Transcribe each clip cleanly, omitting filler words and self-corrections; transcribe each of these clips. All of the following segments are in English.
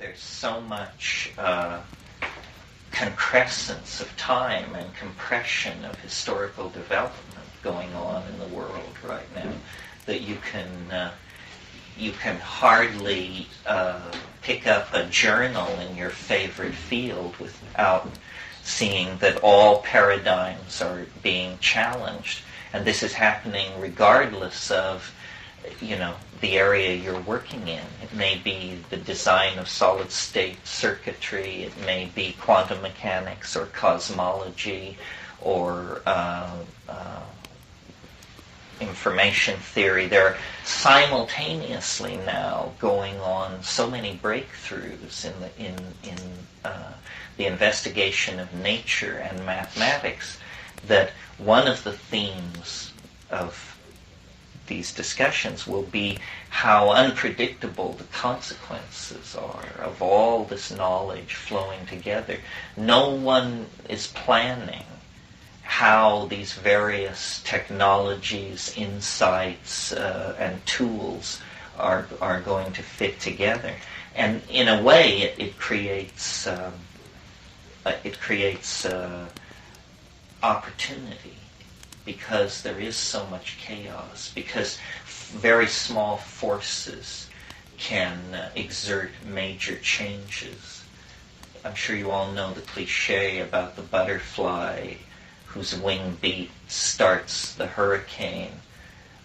there's so much concrescence of time and compression of historical development going on in the world right now that you can hardly pick up a journal in your favorite field without seeing that all paradigms are being challenged. And this is happening regardless of, the area you're working in. It may be the design of solid-state circuitry, it may be quantum mechanics or cosmology or information theory. There are simultaneously now going on so many breakthroughs in the investigation of nature and mathematics that one of the themes of these discussions will be how unpredictable the consequences are of all this knowledge flowing together. No one is planning how these various technologies, insights, and tools are going to fit together. And in a way, it creates opportunity, because there is so much chaos, because very small forces can exert major changes. I'm sure you all know the cliche about the butterfly whose wing beat starts the hurricane.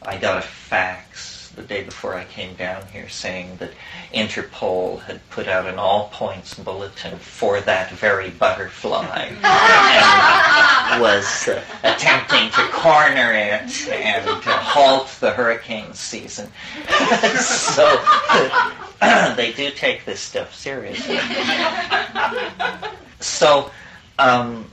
I got a fax the day before I came down here saying that Interpol had put out an all-points bulletin for that very butterfly and was attempting to corner it and to halt the hurricane season. So they do take this stuff seriously. So I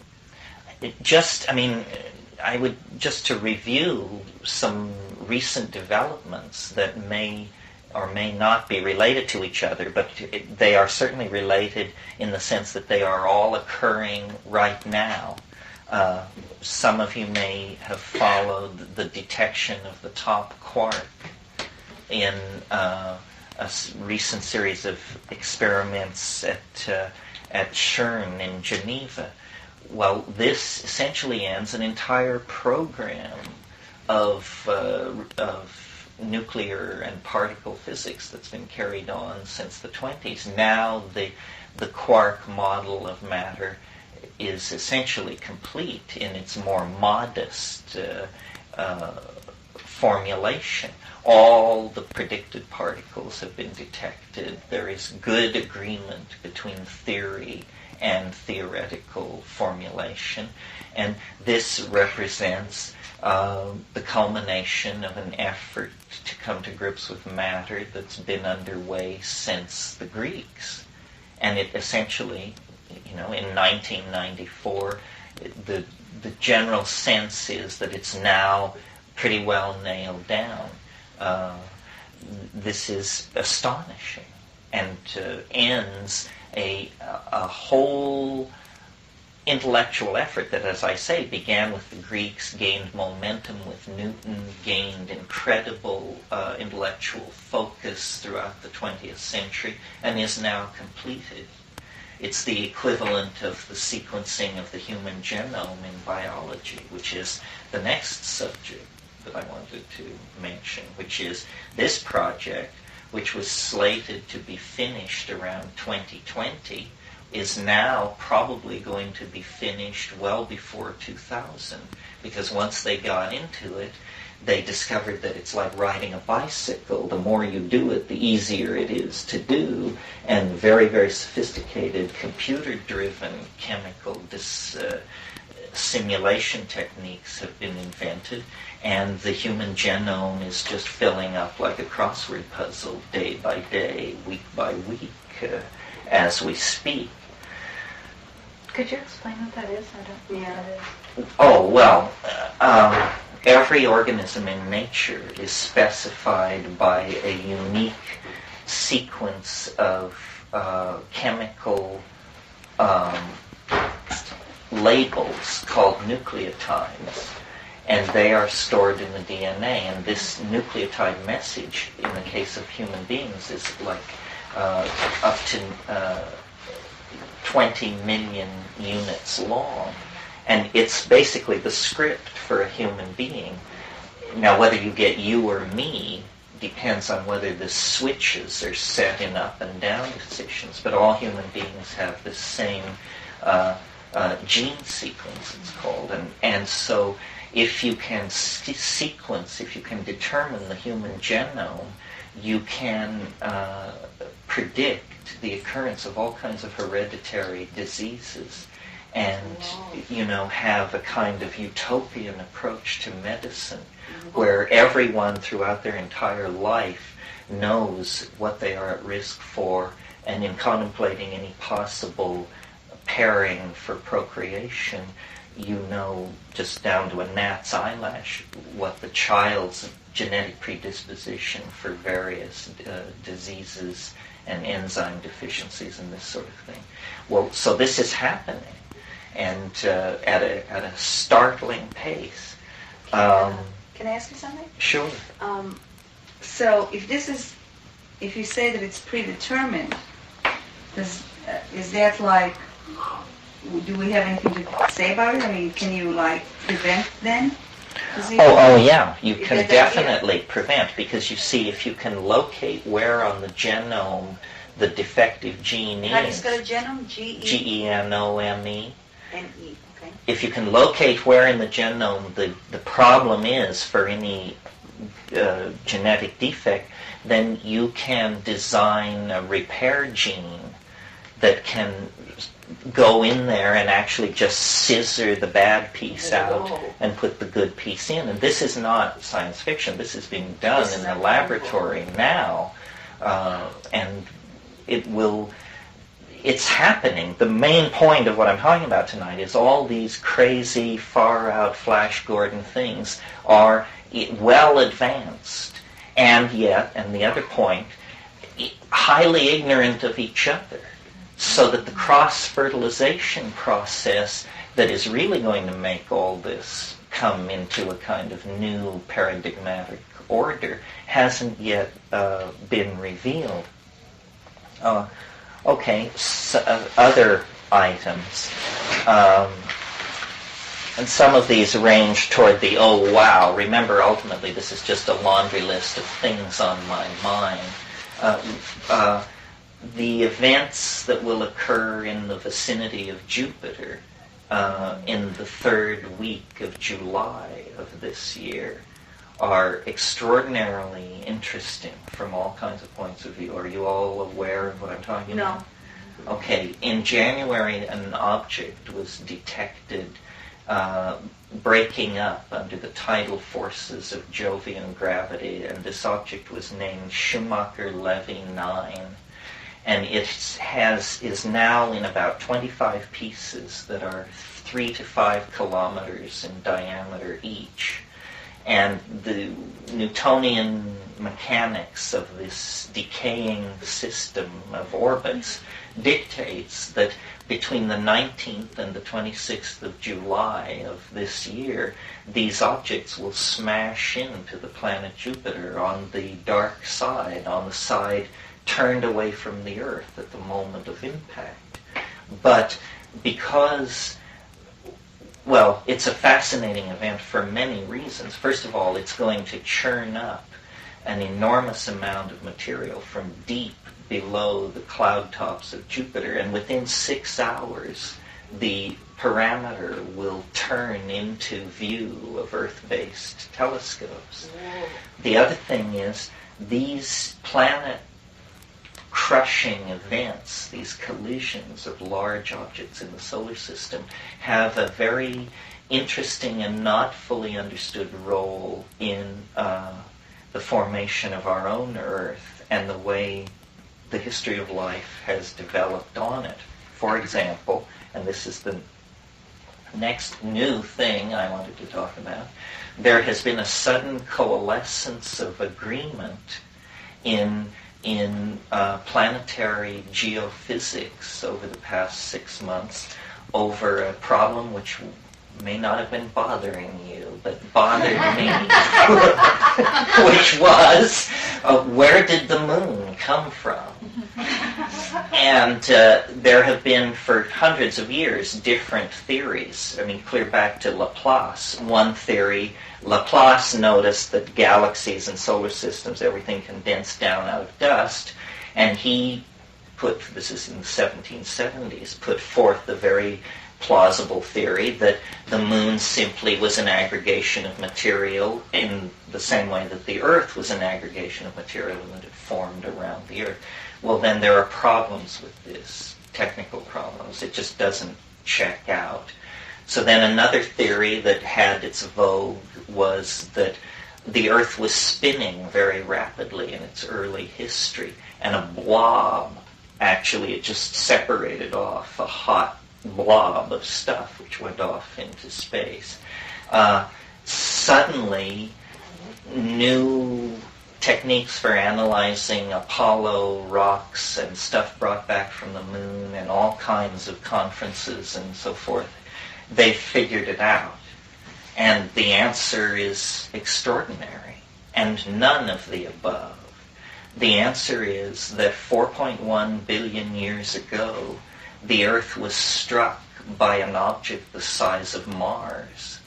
would just to review some recent developments that may or may not be related to each other, but they are certainly related in the sense that they are all occurring right now. Some of you may have followed the detection of the top quark in a recent series of experiments at CERN in Geneva. Well, this essentially ends an entire program of nuclear and particle physics that's been carried on since the 20s. Now the quark model of matter is essentially complete in its more modest formulation. All the predicted particles have been detected. There is good agreement between theory and theoretical formulation. And this represents the culmination of an effort to come to grips with matter that's been underway since the Greeks. And it essentially, in 1994, the general sense is that it's now pretty well nailed down. This is astonishing and ends a whole intellectual effort that, as I say, began with the Greeks, gained momentum with Newton, gained incredible intellectual focus throughout the 20th century, and is now completed. It's the equivalent of the sequencing of the human genome in biology, which is the next subject that I wanted to mention, which is this project, which was slated to be finished around 2020, is now probably going to be finished well before 2000, because once they got into it, they discovered that it's like riding a bicycle. The more you do it, the easier it is to do, and very, very sophisticated computer-driven chemical simulation techniques have been invented, and the human genome is just filling up like a crossword puzzle day by day, week by week, as we speak. Could you explain what that is? Oh, well, every organism in nature is specified by a unique sequence of chemical labels called nucleotides, and they are stored in the DNA. And this nucleotide message, in the case of human beings, is like up to 20 million units long. And it's basically the script for a human being. Now, whether you get you or me depends on whether the switches are set in up and down positions, but all human beings have the same gene sequence, it's called. And so if you can sequence, if you can determine the human genome, you can predict the occurrence of all kinds of hereditary diseases and, have a kind of utopian approach to medicine where everyone throughout their entire life knows what they are at risk for, and in contemplating any possible pairing for procreation, just down to a gnat's eyelash what the child's genetic predisposition for various diseases and enzyme deficiencies and this sort of thing. Well, so this is happening, and at a startling pace. Can I ask you something? Sure. So if you say that it's predetermined, is that like, do we have anything to say about it? I mean, can you prevent then? Oh yeah, you can definitely prevent, because you see, if you can locate where on the genome the defective gene is. How do you spell genome? Genome. N-E, okay. If you can locate where in the genome the problem is for any genetic defect, then you can design a repair gene that can go in there and actually just scissor the bad piece out and put the good piece in. And this is not science fiction. This is being done in the laboratory now, and it's happening. The main point of what I'm talking about tonight is all these crazy, far-out Flash Gordon things are well advanced, and yet, and the other point, highly ignorant of each other. So that the cross-fertilization process that is really going to make all this come into a kind of new paradigmatic order hasn't yet been revealed. Okay, so, other items. And some of these range toward the, oh wow, remember ultimately this is just a laundry list of things on my mind. The events that will occur in the vicinity of Jupiter in the third week of July of this year are extraordinarily interesting from all kinds of points of view. Are you all aware of what I'm talking about? No. Okay, in January an object was detected breaking up under the tidal forces of Jovian gravity, and this object was named Schumacher-Levy 9. And it is now in about 25 pieces that are 3 to 5 kilometers in diameter each. And the Newtonian mechanics of this decaying system of orbits dictates that between the 19th and the 26th of July of this year, these objects will smash into the planet Jupiter on the dark side, on the side turned away from the Earth at the moment of impact. But because, well, it's a fascinating event for many reasons. First of all, it's going to churn up an enormous amount of material from deep below the cloud tops of Jupiter, and within 6 hours, the parameter will turn into view of Earth-based telescopes. Whoa. The other thing is, these planet crushing events, these collisions of large objects in the solar system, have a very interesting and not fully understood role in the formation of our own Earth and the way the history of life has developed on it. For example, and this is the next new thing I wanted to talk about, there has been a sudden coalescence of agreement in planetary geophysics over the past 6 months over a problem which may not have been bothering you, but bothered me, which was, where did the moon come from? And there have been, for hundreds of years, different theories. I mean, clear back to Laplace. One theory, Laplace noticed that galaxies and solar systems, everything condensed down out of dust, and he this is in the 1770s, put forth the very plausible theory that the moon simply was an aggregation of material in the same way that the Earth was an aggregation of material and that it formed around the Earth. Well, then there are problems with this, technical problems. It just doesn't check out. So then another theory that had its vogue was that the Earth was spinning very rapidly in its early history, and a blob, actually it just separated off, a hot blob of stuff which went off into space. Suddenly, new techniques for analyzing Apollo rocks and stuff brought back from the moon and all kinds of conferences and so forth, they figured it out. And the answer is extraordinary, and none of the above. The answer is that 4.1 billion years ago, the Earth was struck by an object the size of Mars,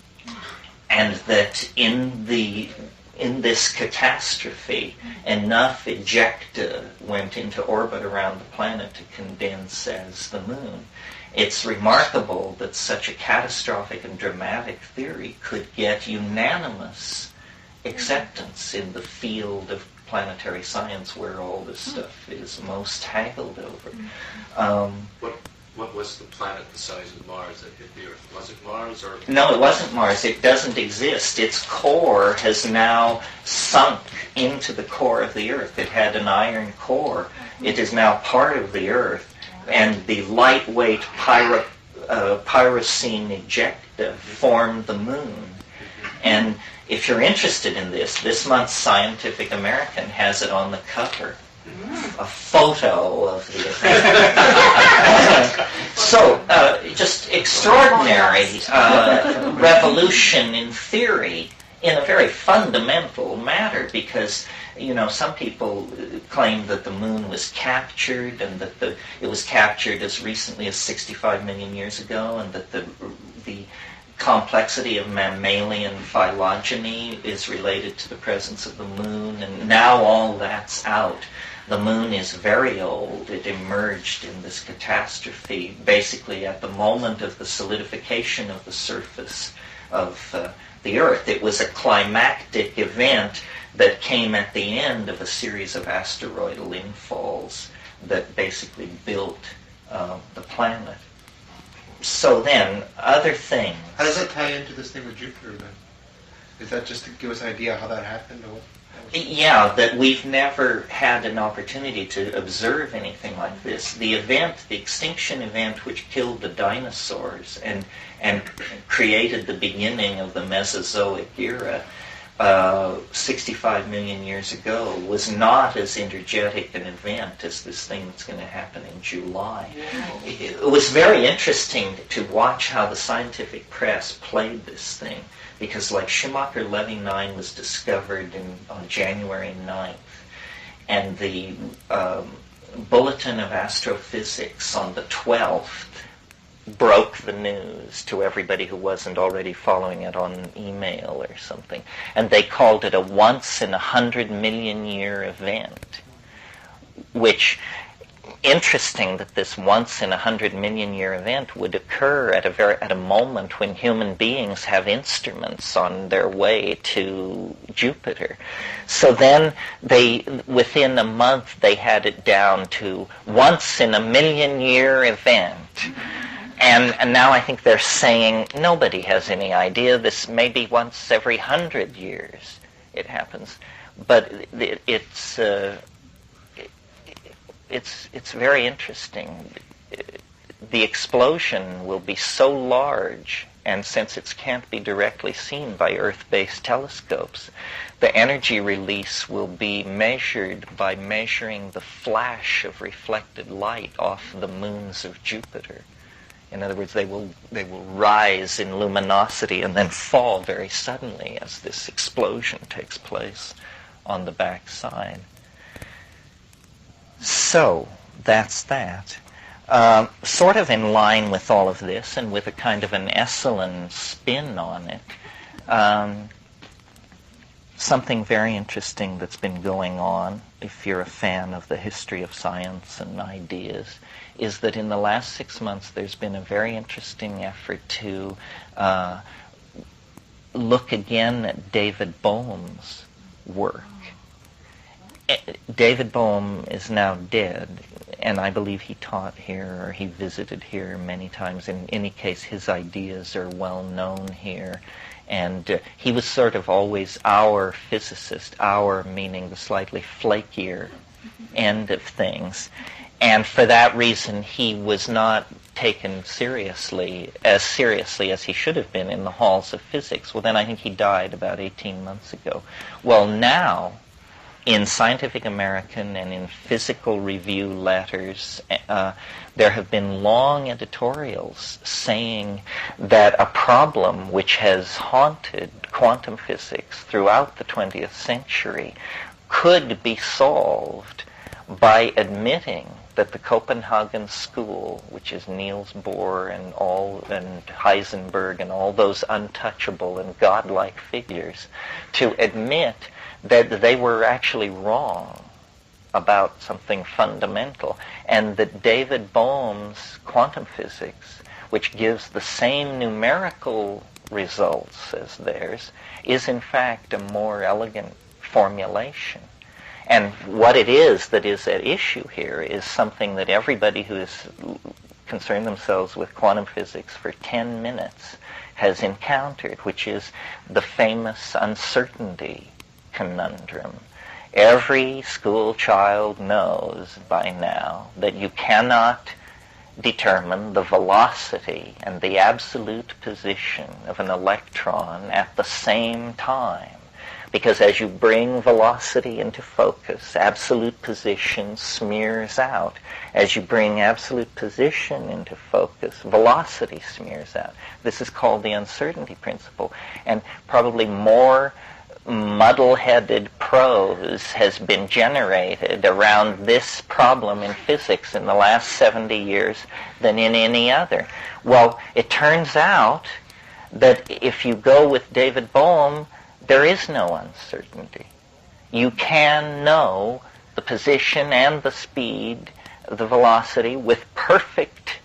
and that in this catastrophe, enough ejecta went into orbit around the planet to condense as the moon. It's remarkable that such a catastrophic and dramatic theory could get unanimous acceptance in the field of planetary science, where all this stuff is most haggled over. What was the planet the size of Mars that hit the Earth? Was it Mars or? No, it wasn't Mars. It doesn't exist. Its core has now sunk into the core of the Earth. It had an iron core. It is now part of the Earth, and the lightweight pyrocene ejecta formed the moon. And if you're interested in this month's Scientific American has it on the cover. A photo of the event. So, just extraordinary revolution in theory in a very fundamental matter, because, some people claim that the moon was captured and that it was captured as recently as 65 million years ago, and that the complexity of mammalian phylogeny is related to the presence of the moon, and now all that's out. The moon is very old. It emerged in this catastrophe basically at the moment of the solidification of the surface of the Earth. It was a climactic event that came at the end of a series of asteroidal infalls that basically built the planet. So then, other things. How does that tie into this thing with Jupiter then? Is that just to give us an idea how that happened? Or Yeah, that we've never had an opportunity to observe anything like this. The extinction event which killed the dinosaurs and created the beginning of the Mesozoic era 65 million years ago was not as energetic an event as this thing that's going to happen in July. It was very interesting to watch how the scientific press played this thing, because like Schumacher-Levy 9 was discovered on January 9th, and the Bulletin of Astrophysics on the 12th broke the news to everybody who wasn't already following it on email or something. And they called it a once-in-100-million-year event, which, interesting that this once-in-100-million-year event would occur at a moment when human beings have instruments on their way to Jupiter. So then within a month, they had it down to once-in-a-million-year event. And now I think they're saying nobody has any idea. This may be once every 100 years it happens. But it's very interesting. The explosion will be so large, and since it can't be directly seen by Earth-based telescopes, the energy release will be measured by measuring the flash of reflected light off the moons of Jupiter. In other words, they will rise in luminosity and then fall very suddenly as this explosion takes place on the back side. So that's that. Sort of in line with all of this, and with a kind of an Esalen spin on it, something very interesting that's been going on, if you're a fan of the history of science and ideas, is that in the last 6 months there's been a very interesting effort to look again at David Bohm's work. David Bohm is now dead, and I believe he taught here or he visited here many times. In any case, his ideas are well known here. And he was sort of always our physicist, our meaning the slightly flakier end of things. And for that reason, he was not taken seriously as he should have been in the halls of physics. Well, then I think he died about 18 months ago. Well, now, in Scientific American and in Physical Review letters, there have been long editorials saying that a problem which has haunted quantum physics throughout the 20th century could be solved by admitting that the Copenhagen school, which is Niels Bohr and Heisenberg and all those untouchable and godlike figures, to admit that they were actually wrong about something fundamental, and that David Bohm's quantum physics, which gives the same numerical results as theirs, is in fact a more elegant formulation. And what it is that is at issue here is something that everybody who has concerned themselves with quantum physics for 10 minutes has encountered, which is the famous uncertainty conundrum. Every school child knows by now that you cannot determine the velocity and the absolute position of an electron at the same time. Because as you bring velocity into focus, absolute position smears out. As you bring absolute position into focus, velocity smears out. This is called the uncertainty principle. And probably more muddle-headed prose has been generated around this problem in physics in the last 70 years than in any other. Well, it turns out that if you go with David Bohm, there is no uncertainty. You can know the position and the speed, the velocity, with perfect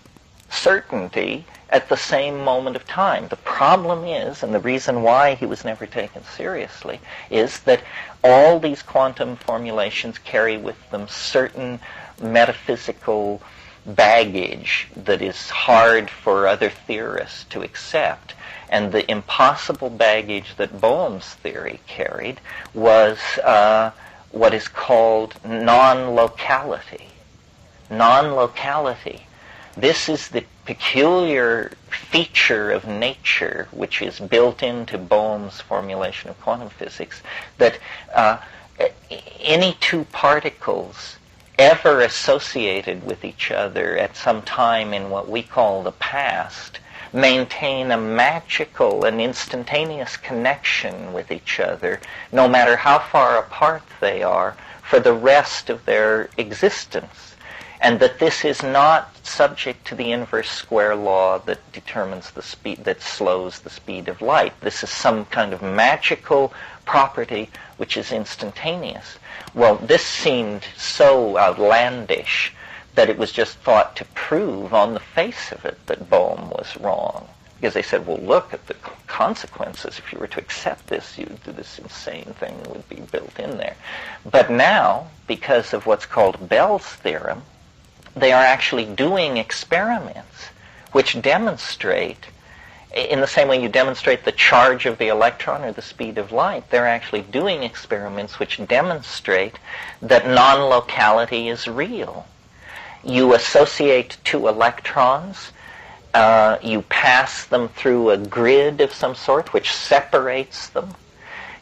certainty at the same moment of time. The problem is, and the reason why he was never taken seriously, is that all these quantum formulations carry with them certain metaphysical baggage that is hard for other theorists to accept. And the impossible baggage that Bohm's theory carried was what is called non-locality. Non-locality. This is the peculiar feature of nature which is built into Bohm's formulation of quantum physics, that any two particles ever associated with each other at some time in what we call the past maintain a magical and instantaneous connection with each other, no matter how far apart they are, for the rest of their existence. And that this is not subject to the inverse square law that determines the speed, that slows the speed of light. This is some kind of magical property which is instantaneous. Well, this seemed so outlandish that it was just thought to prove on the face of it that Bohm was wrong. Because they said, well, look at the consequences. If you were to accept this, this insane thing would be built in there. But now, because of what's called Bell's theorem, they are actually doing experiments which demonstrate, in the same way you demonstrate the charge of the electron or the speed of light, they're actually doing experiments which demonstrate that non-locality is real. You associate two electrons, you pass them through a grid of some sort which separates them.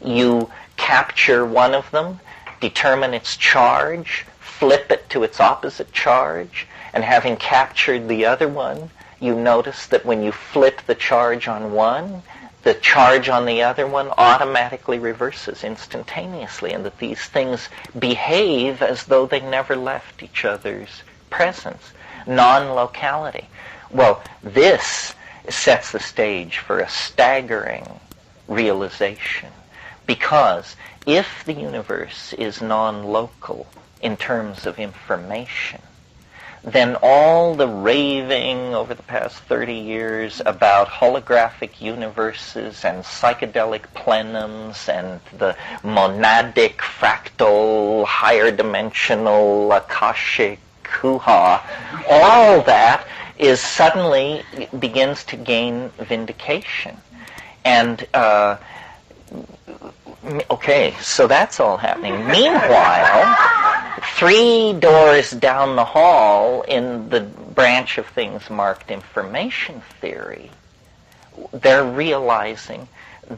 You capture one of them, determine its charge, flip it to its opposite charge, and having captured the other one, you notice that when you flip the charge on one, the charge on the other one automatically reverses instantaneously, and that these things behave as though they never left each other's presence. Non-locality. Well, this sets the stage for a staggering realization, because if the universe is non-local in terms of information, then all the raving over the past 30 years about holographic universes and psychedelic plenums and the monadic, fractal, higher dimensional, akashic hoo-ha, all that is suddenly begins to gain vindication. And okay, so that's all happening. Meanwhile, 3 doors down the hall in the branch of things marked information theory, they're realizing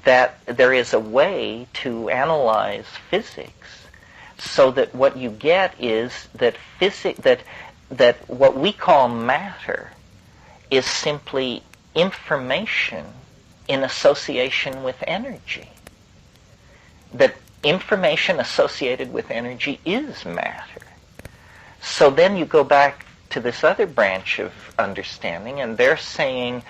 that there is a way to analyze physics so that what you get is that that what we call matter is simply information in association with energy. That information associated with energy is matter. So then you go back to this other branch of understanding, and they're saying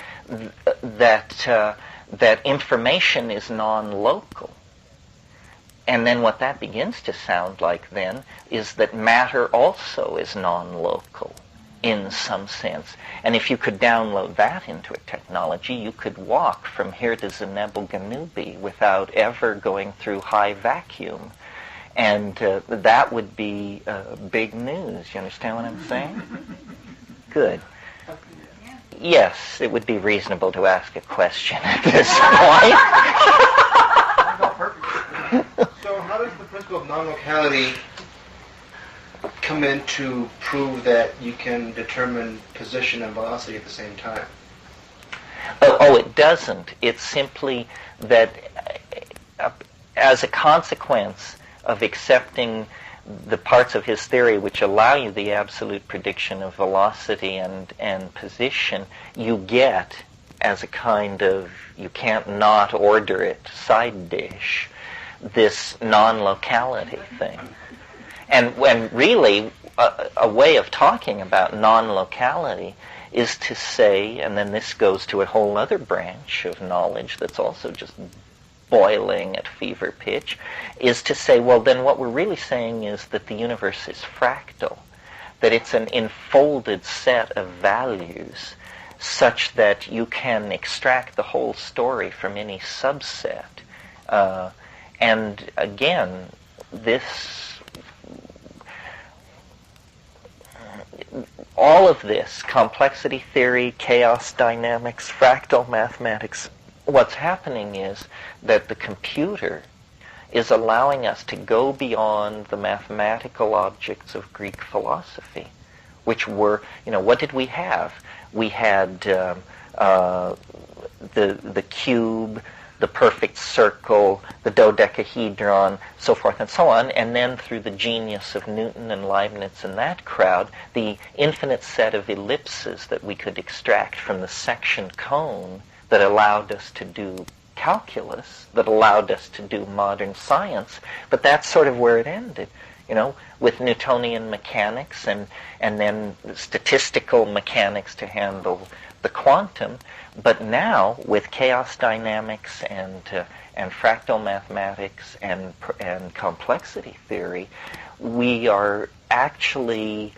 that information is non-local. And then what that begins to sound like then is that matter also is non-local in some sense. And if you could download that into a technology, you could walk from here to Zenebel Ganubi without ever going through high vacuum. And that would be big news. You understand what I'm saying? Good. Yes, it would be reasonable to ask a question at this point. So how does the principle of non-locality come in to prove that you can determine position and velocity at the same time? Oh, it doesn't. It's simply that as a consequence of accepting the parts of his theory which allow you the absolute prediction of velocity and position, you get, as a kind of, you can't not order it, side dish, this non-locality thing. And when really a way of talking about non-locality is to say, and then this goes to a whole other branch of knowledge that's also just boiling at fever pitch, is to say, well, then what we're really saying is that the universe is fractal, that it's an enfolded set of values such that you can extract the whole story from any subset. And again, all of this, complexity theory, chaos dynamics, fractal mathematics, what's happening is that the computer is allowing us to go beyond the mathematical objects of Greek philosophy, which were, what did we have? We had the cube, the perfect circle, the dodecahedron, so forth and so on, and then through the genius of Newton and Leibniz and that crowd, the infinite set of ellipses that we could extract from the section cone that allowed us to do calculus, that allowed us to do modern science, but that's sort of where it ended, with Newtonian mechanics and then statistical mechanics to handle the quantum. But now, with chaos dynamics and fractal mathematics and complexity theory, we are actually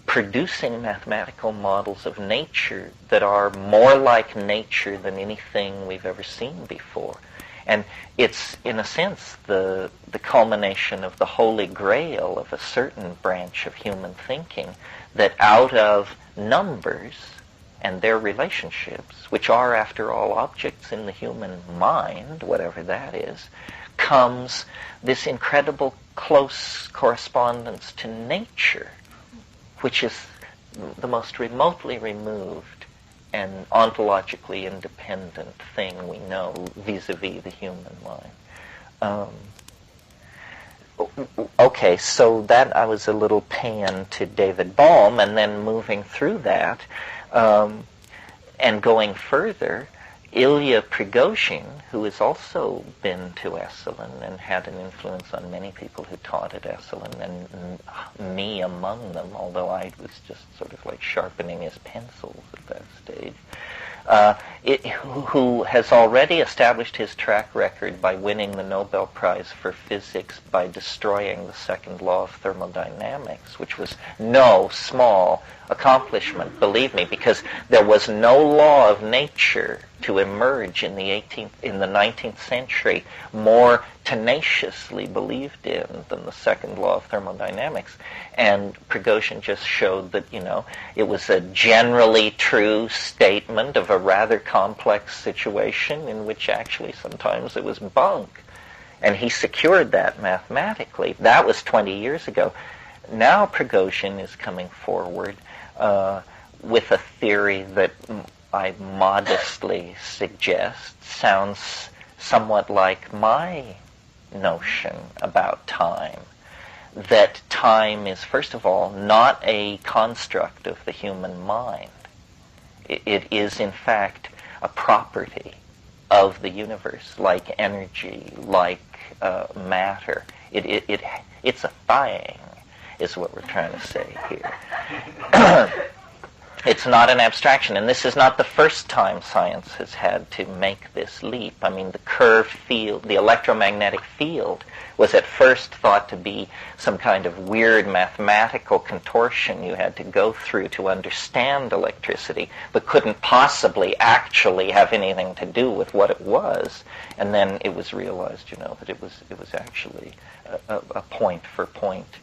producing mathematical models of nature that are more like nature than anything we've ever seen before. And it's, in a sense, the culmination of the holy grail of a certain branch of human thinking, that out of numbers and their relationships, which are, after all, objects in the human mind, whatever that is, comes this incredible close correspondence to nature, which is the most remotely removed and ontologically independent thing we know vis-a-vis the human mind. Okay, so that I was a little pan to David Bohm, and then moving through that, And going further, Ilya Prigozhin, who has also been to Esalen and had an influence on many people who taught at Esalen, and me among them, although I was just sort of like sharpening his pencils at that stage, who has already established his track record by winning the Nobel Prize for Physics by destroying the second law of thermodynamics, which was no small accomplishment, believe me, because there was no law of nature to emerge in the 19th century more tenaciously believed in than the second law of thermodynamics. And Prigozhin just showed that, it was a generally true statement of a rather complex situation in which actually sometimes it was bunk. And he secured that mathematically. That was 20 years ago. Now Prigozhin is coming forward with a theory that I modestly suggest sounds somewhat like my notion about time. That time is, first of all, not a construct of the human mind. It is, in fact, a property of the universe, like energy, like matter. It's a thing, is what we're trying to say here. It's not an abstraction, and this is not the first time science has had to make this leap. I mean, the curved field, the electromagnetic field, was at first thought to be some kind of weird mathematical contortion you had to go through to understand electricity, but couldn't possibly actually have anything to do with what it was. And then it was realized, that it was actually a point-for-point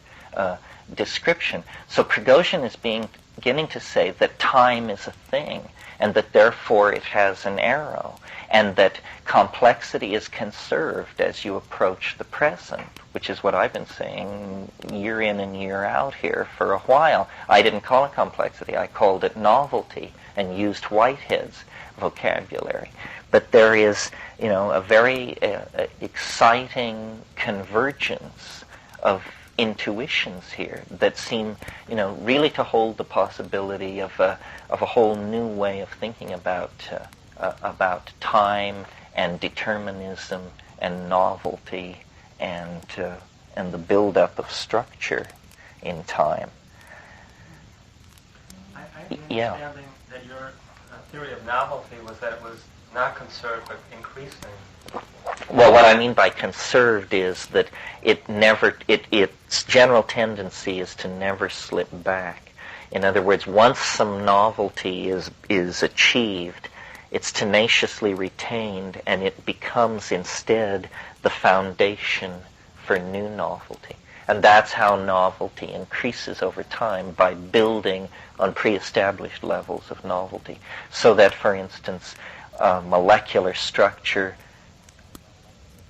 description. So Prigozhin is beginning to say that time is a thing, and that therefore it has an arrow, and that complexity is conserved as you approach the present, which is what I've been saying year in and year out here for a while. I didn't call it complexity, I called it novelty, and used Whitehead's vocabulary. But there is, a very exciting convergence of intuitions here that seem, really to hold the possibility of a whole new way of thinking about time and determinism and novelty and the build-up of structure in time. I'm understanding that your theory of novelty was that it was not conserved but increasing. Well, what I mean by conserved is that its general tendency is to never slip back. In other words, once some novelty is achieved, it's tenaciously retained, and it becomes instead the foundation for new novelty. And that's how novelty increases over time, by building on pre-established levels of novelty. So that, for instance, molecular structure,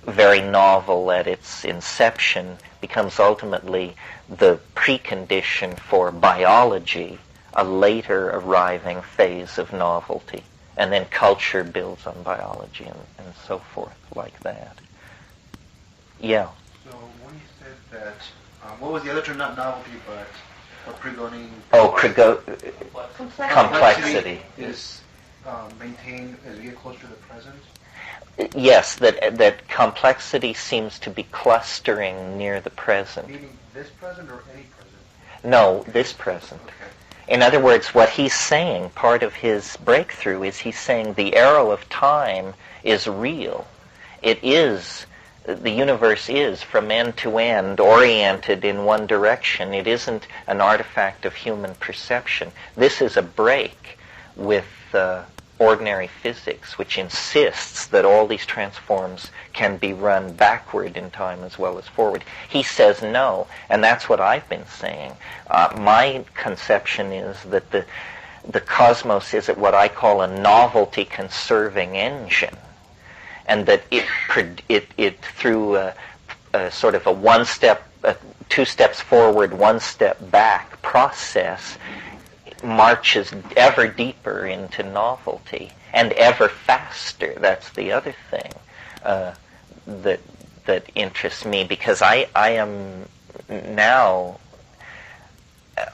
very novel at its inception, becomes ultimately the precondition for biology, a later arriving phase of novelty. And then culture builds on biology and so forth, like that. Yeah. So when you said that, what was the other term? Not novelty, but Prigozhin. Oh, Complexity. is maintained as we get closer to the present. Yes, that complexity seems to be clustering near the present. Meaning this present or any present? No, this present. Okay. In other words, what he's saying, part of his breakthrough, is he's saying the arrow of time is real. It is, the universe is from end to end oriented in one direction. It isn't an artifact of human perception. This is a break with ordinary physics, which insists that all these transforms can be run backward in time as well as forward. He says no, and that's what I've been saying. My conception is that the cosmos is at what I call a novelty-conserving engine, and that it through a sort of a one-step, two steps forward, one step back process, marches ever deeper into novelty and ever faster. That's the other thing that interests me, because I am now,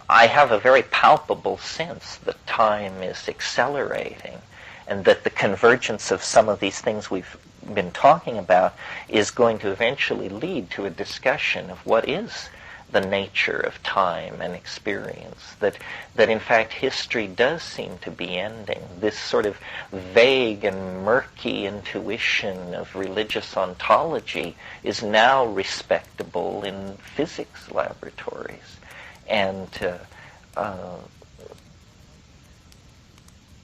I have a very palpable sense that time is accelerating, and that the convergence of some of these things we've been talking about is going to eventually lead to a discussion of what is the nature of time and experience, that in fact history does seem to be ending. This sort of vague and murky intuition of religious ontology is now respectable in physics laboratories. And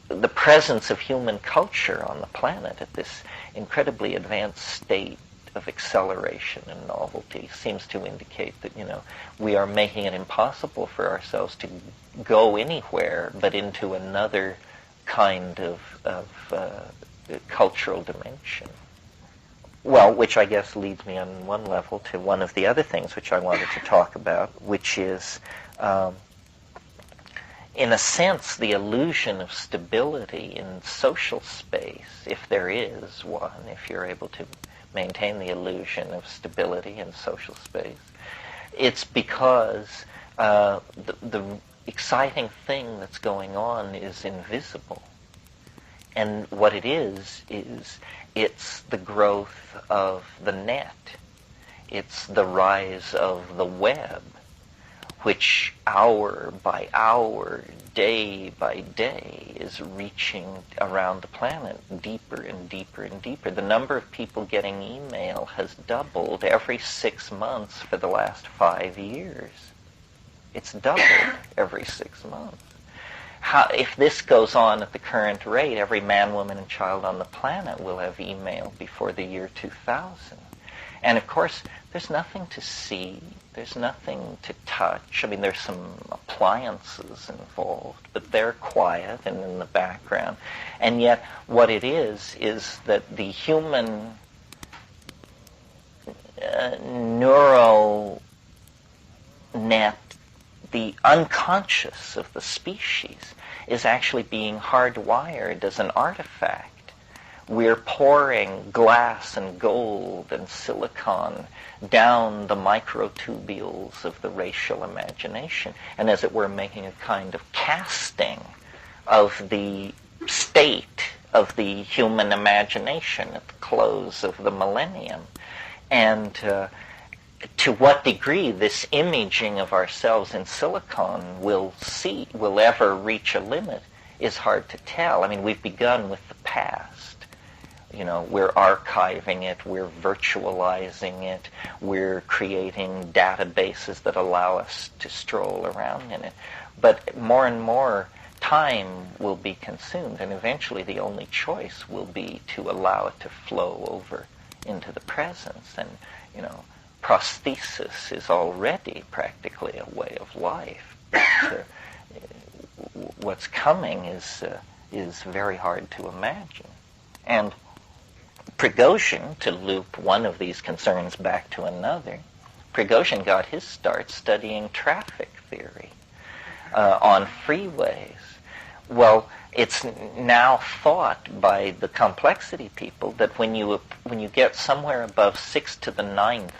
the presence of human culture on the planet at this incredibly advanced state of acceleration and novelty seems to indicate that, we are making it impossible for ourselves to go anywhere but into another kind of cultural dimension. Well, which I guess leads me on one level to one of the other things which I wanted to talk about, which is, in a sense, the illusion of stability in social space, if there is one, if you're able to maintain the illusion of stability in social space. It's because the exciting thing that's going on is invisible. And what it is it's the growth of the net. It's the rise of the web, which hour by hour, day by day, is reaching around the planet deeper and deeper and deeper. The number of people getting email has doubled every 6 months for the last 5 years. It's doubled every 6 months. If this goes on at the current rate, every man, woman, and child on the planet will have email before the year 2000. And of course, there's nothing to see. There's nothing to touch. I mean, there's some appliances involved, but they're quiet and in the background. And yet, what it is that the human neural net, the unconscious of the species, is actually being hardwired as an artifact. We're pouring glass and gold and silicon down the microtubules of the racial imagination, and as it were, making a kind of casting of the state of the human imagination at the close of the millennium. And to what degree this imaging of ourselves in silicon will ever reach a limit is hard to tell. I mean, we've begun with the past. We're archiving it, we're virtualizing it, we're creating databases that allow us to stroll around in it. But more and more time will be consumed, and eventually the only choice will be to allow it to flow over into the presence. And, prosthesis is already practically a way of life. But, what's coming is very hard to imagine. And Prigozhin, to loop one of these concerns back to another, Prigozhin got his start studying traffic theory on freeways. Well, it's now thought by the complexity people that when you get somewhere above 6 to the 9th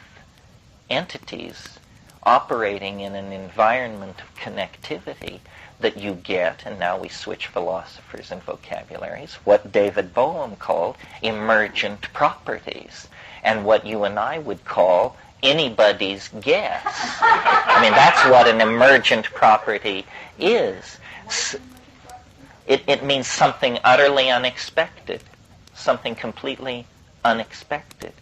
entities operating in an environment of connectivity, that you get, and now we switch philosophers and vocabularies, what David Bohm called emergent properties, and what you and I would call anybody's guess. I mean, that's what an emergent property is. It means something utterly unexpected, something completely unexpected.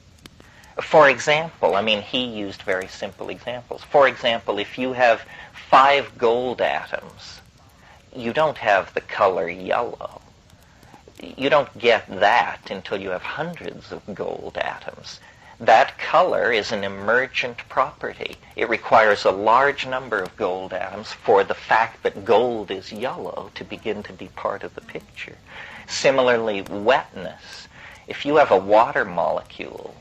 For example, I mean, he used very simple examples. For example, if you have 5 gold atoms, you don't have the color yellow. You don't get that until you have hundreds of gold atoms. That color is an emergent property. It requires a large number of gold atoms for the fact that gold is yellow to begin to be part of the picture. Similarly, wetness. If you have a water molecule,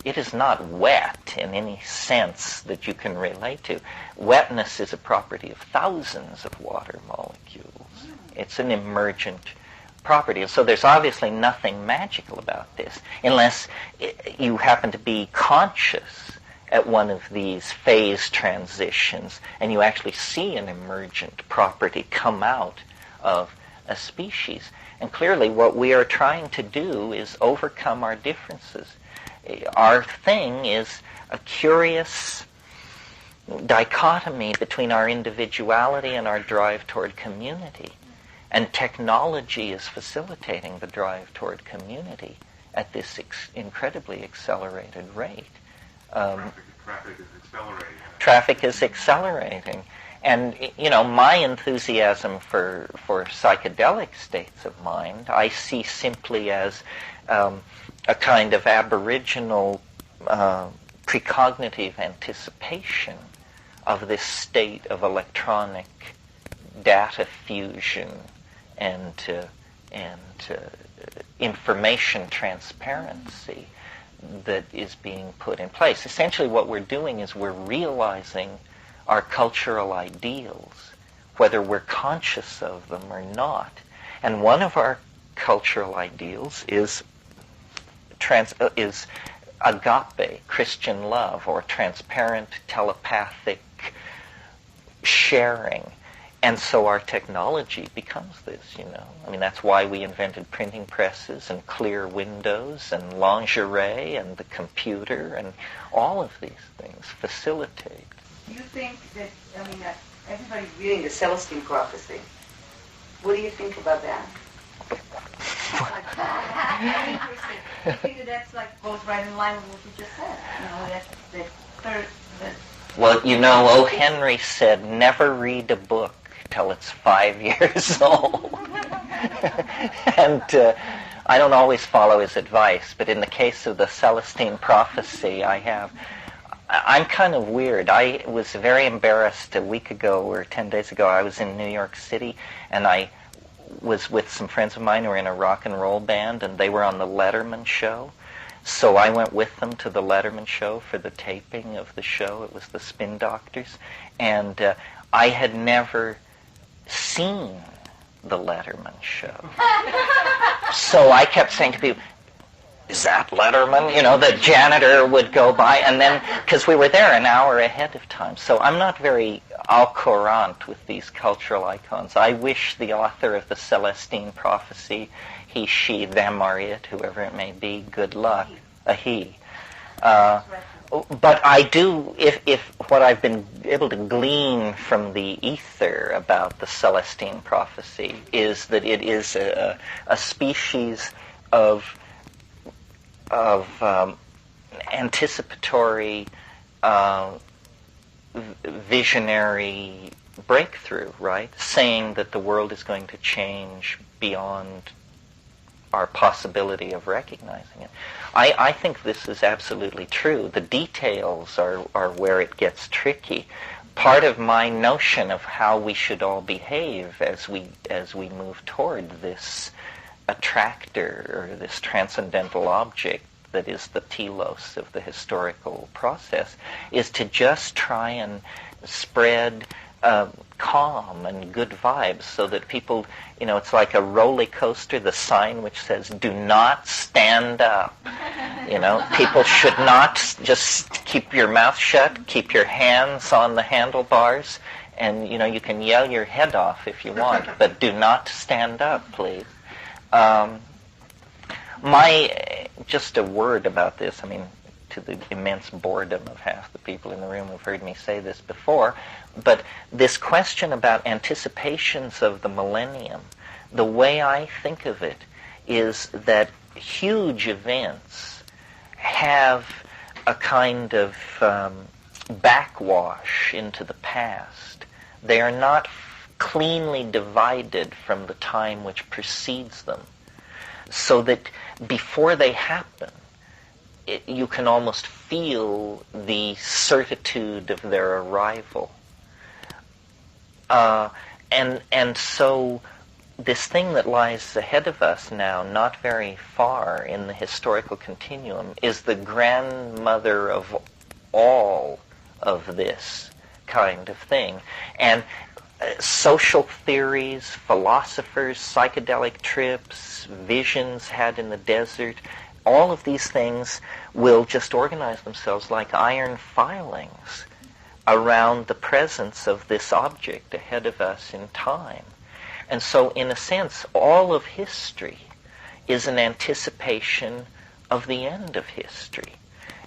it is not wet in any sense that you can relate to. Wetness is a property of thousands of water molecules. It's an emergent property. And so there's obviously nothing magical about this, unless you happen to be conscious at one of these phase transitions and you actually see an emergent property come out of a species. And clearly what we are trying to do is overcome our differences. Our thing is a curious dichotomy between our individuality and our drive toward community. And technology is facilitating the drive toward community at this incredibly accelerated rate. Traffic is accelerating. Traffic is accelerating. And, my enthusiasm for psychedelic states of mind, I see simply as a kind of aboriginal precognitive anticipation of this state of electronic data fusion and information transparency that is being put in place. Essentially what we're doing is we're realizing our cultural ideals, whether we're conscious of them or not. And one of our cultural ideals is agape, Christian love, or transparent telepathic sharing. And so our technology becomes this, that's why we invented printing presses and clear windows and lingerie and the computer, and all of these things facilitate. Do you think that, everybody's reading the Celestine prophecy. What do you think about that? I think that's goes right in line with what you just said. Well, O. Henry said, never read a book till it's 5 years old. And I don't always follow his advice, but in the case of the Celestine prophecy, I'm kind of weird. I was very embarrassed a week ago or 10 days ago. I was in New York City, and I was with some friends of mine who were in a rock and roll band, and they were on the Letterman show. So I went with them to the Letterman show for the taping of the show. It was the Spin Doctors. And I had never seen the Letterman show. So I kept saying to people, is that Letterman? The janitor would go by, and then, because we were there an hour ahead of time. So I'm not very au courant with these cultural icons. I wish the author of the Celestine prophecy, he, she, them, or it, whoever it may be, good luck. A he. But I do, if what I've been able to glean from the ether about the Celestine prophecy is that it is a species of anticipatory, visionary breakthrough, right? Saying that the world is going to change beyond our possibility of recognizing it. I think this is absolutely true. The details are where it gets tricky. Part of my notion of how we should all behave as we move toward this attractor or this transcendental object that is the telos of the historical process is to just try and spread calm and good vibes so that people, it's like a roller coaster, the sign which says, do not stand up. People should not just keep your mouth shut, keep your hands on the handlebars, and, you can yell your head off if you want, but do not stand up, please. Just a word about this, to the immense boredom of half the people in the room who've heard me say this before, but this question about anticipations of the millennium, the way I think of it is that huge events have a kind of backwash into the past. They are not cleanly divided from the time which precedes them, so that before they happen, you can almost feel the certitude of their arrival. And so this thing that lies ahead of us now, not very far in the historical continuum, is the grandmother of all of this kind of thing. And social theories, philosophers, psychedelic trips, visions had in the desert, all of these things will just organize themselves like iron filings around the presence of this object ahead of us in time. And so, in a sense, all of history is an anticipation of the end of history.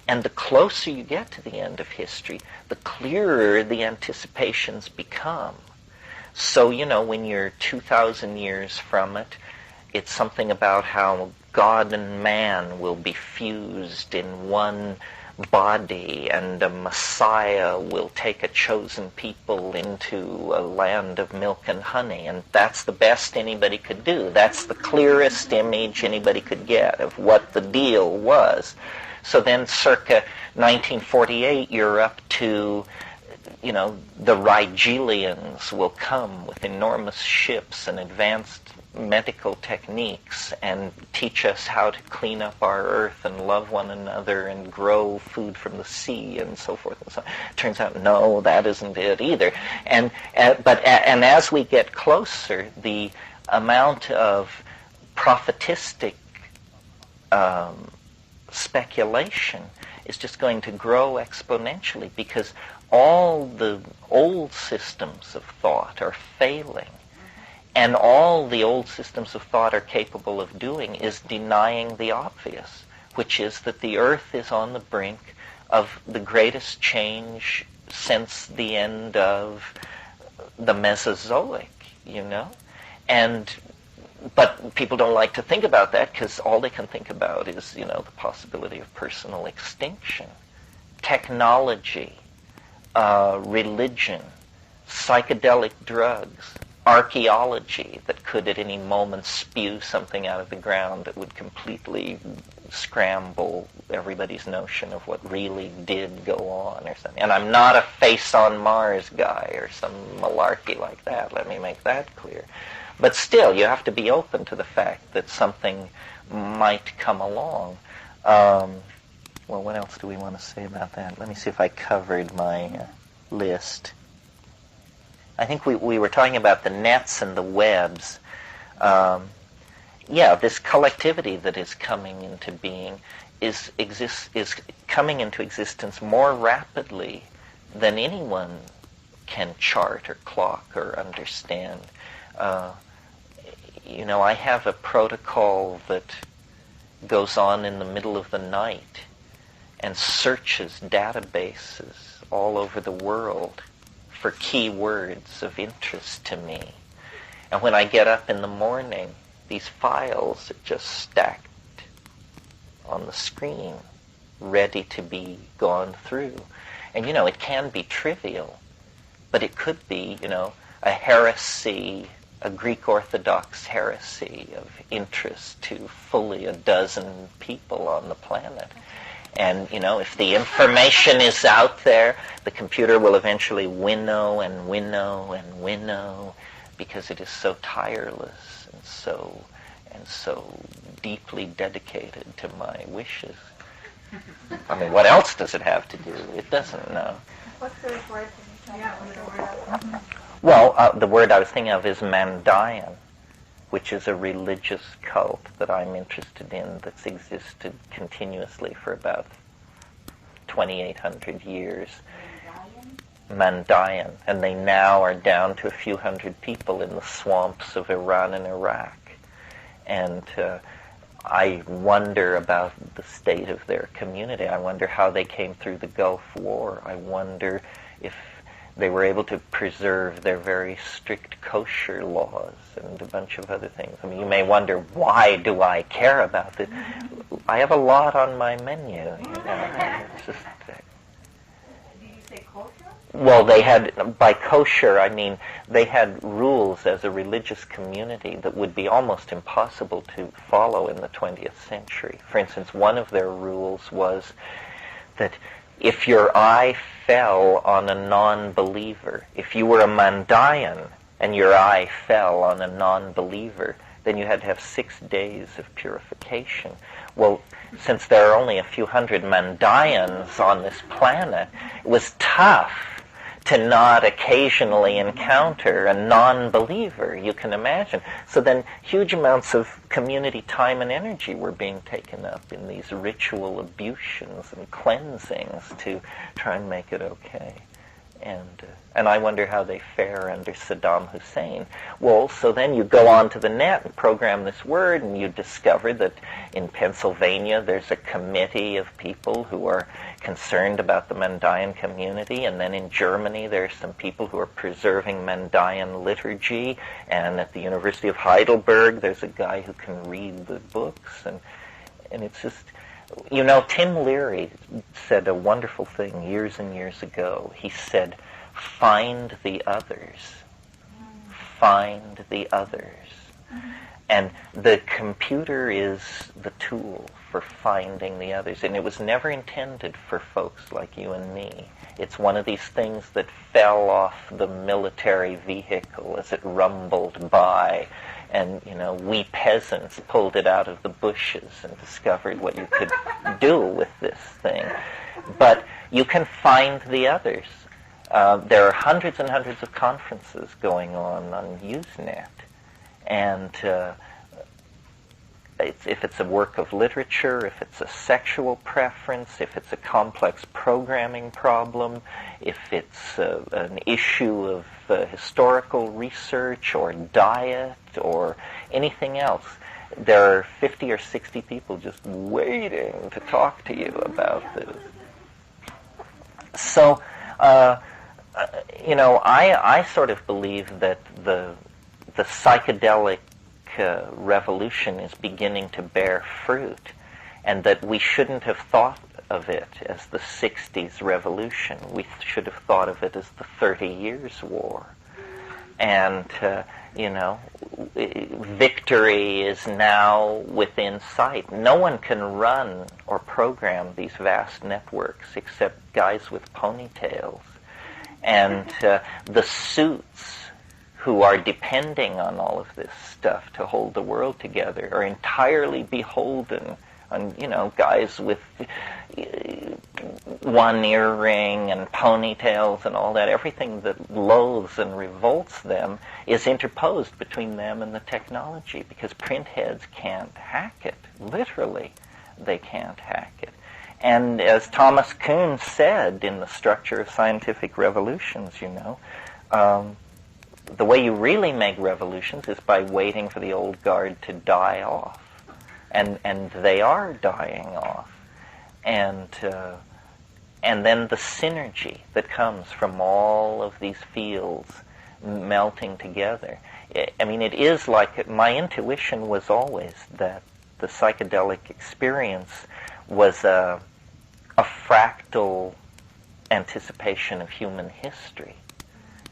And the closer you get to the end of history, the clearer the anticipations become. So, when you're 2,000 years from it, it's something about how God and man will be fused in one body, and a Messiah will take a chosen people into a land of milk and honey, and that's the best anybody could do. That's the clearest image anybody could get of what the deal was. So then circa 1948, you're up to, the Rigelians will come with enormous ships and advanced medical techniques and teach us how to clean up our earth and love one another and grow food from the sea and so forth and so on. Turns out, no, that isn't it either. And as we get closer, the amount of prophetistic speculation is just going to grow exponentially, because all the old systems of thought are failing. And all the old systems of thought are capable of doing is denying the obvious, which is that the Earth is on the brink of the greatest change since the end of the Mesozoic, But people don't like to think about that, because all they can think about is, the possibility of personal extinction. Technology, religion, psychedelic drugs, archaeology that could at any moment spew something out of the ground that would completely scramble everybody's notion of what really did go on or something. And I'm not a face on Mars guy or some malarkey like that, let me make that clear. But still, you have to be open to the fact that something might come along. Well, what else do we want to say about that? Let me see if I covered my list. I think we were talking about the nets and the webs. This collectivity that is coming into being is coming into existence more rapidly than anyone can chart or clock or understand. I have a protocol that goes on in the middle of the night and searches databases all over the world for keywords of interest to me. And when I get up in the morning, these files are just stacked on the screen, ready to be gone through. And, it can be trivial, but it could be, a heresy, a Greek Orthodox heresy of interest to fully a dozen people on the planet. And, if the information is out there, the computer will eventually winnow and winnow and winnow, because it is so tireless and so deeply dedicated to my wishes. I mean, what else does it have to do? It doesn't know. What's the word? Well, the word I was thinking of is Mandaean, which is a religious cult that I'm interested in that's existed continuously for about 2,800 years. Mandaean. And they now are down to a few hundred people in the swamps of Iran and Iraq. And I wonder about the state of their community. I wonder how they came through the Gulf War. I wonder if they were able to preserve their very strict kosher laws and a bunch of other things. I mean, you may wonder, why do I care about this? I have a lot on my menu. It's just, Did you say kosher? well, they had, by kosher, I mean they had rules as a religious community that would be almost impossible to follow in the 20th century. For instance, one of their rules was that if your eye fell on a non-believer, if you were a Mandaean and your eye fell on a non-believer, then you had to have 6 days of purification. Well, since there are only a few hundred Mandaeans on this planet, it was tough to not occasionally encounter a non-believer, you can imagine. So then huge amounts of community time and energy were being taken up in these ritual ablutions and cleansings to try and make it okay. And I wonder how they fare under Saddam Hussein. Well, so then you go onto the net and program this word, and you discover that in Pennsylvania there's a committee of people who are concerned about the Mandaean community, and then in Germany there's some people who are preserving Mandaean liturgy, and at the University of Heidelberg there's a guy who can read the books, and it's just... You know, Tim Leary said a wonderful thing years and years ago. He said, find the others. Find the others. And the computer is the tool for finding the others. And it was never intended for folks like you and me. It's one of these things that fell off the military vehicle as it rumbled by. And, you know, we peasants pulled it out of the bushes and discovered what you could do with this thing. But you can find the others. There are hundreds and hundreds of conferences going on Usenet. And if it's a work of literature, if it's a sexual preference, if it's a complex programming problem, if it's an issue of historical research or diet or anything else, there are 50 or 60 people just waiting to talk to you about this. So, you know, I sort of believe that the psychedelic revolution is beginning to bear fruit, and that we shouldn't have thought of it as the 60s revolution. We should have thought of it as the 30 Years' War. And, you know, victory is now within sight. No one can run or program these vast networks except guys with ponytails. And the suits who are depending on all of this stuff to hold the world together are entirely beholden on, you know, guys with one earring and ponytails and all that. Everything that loathes and revolts them is interposed between them and the technology, because printheads can't hack it. Literally, they can't hack it. And as Thomas Kuhn said in The Structure of Scientific Revolutions, you know, the way you really make revolutions is by waiting for the old guard to die off. And they are dying off. And then the synergy that comes from all of these fields melting together. I mean, it is like, my intuition was always that the psychedelic experience was a fractal anticipation of human history.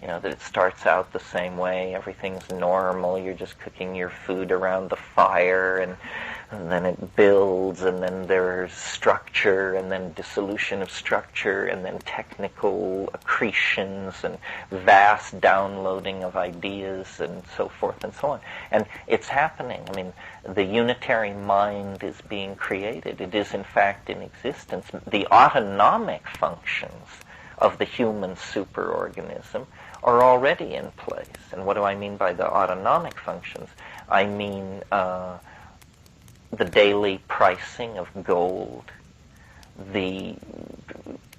You know, that it starts out the same way, everything's normal, you're just cooking your food around the fire, and then it builds, and then there's structure, and then dissolution of structure, and then technical accretions, and vast downloading of ideas, and so forth and so on. And it's happening. I mean, the unitary mind is being created. It is, in fact, in existence. The autonomic functions of the human superorganism are already in place. And what do I mean by the autonomic functions? I mean the daily pricing of gold, the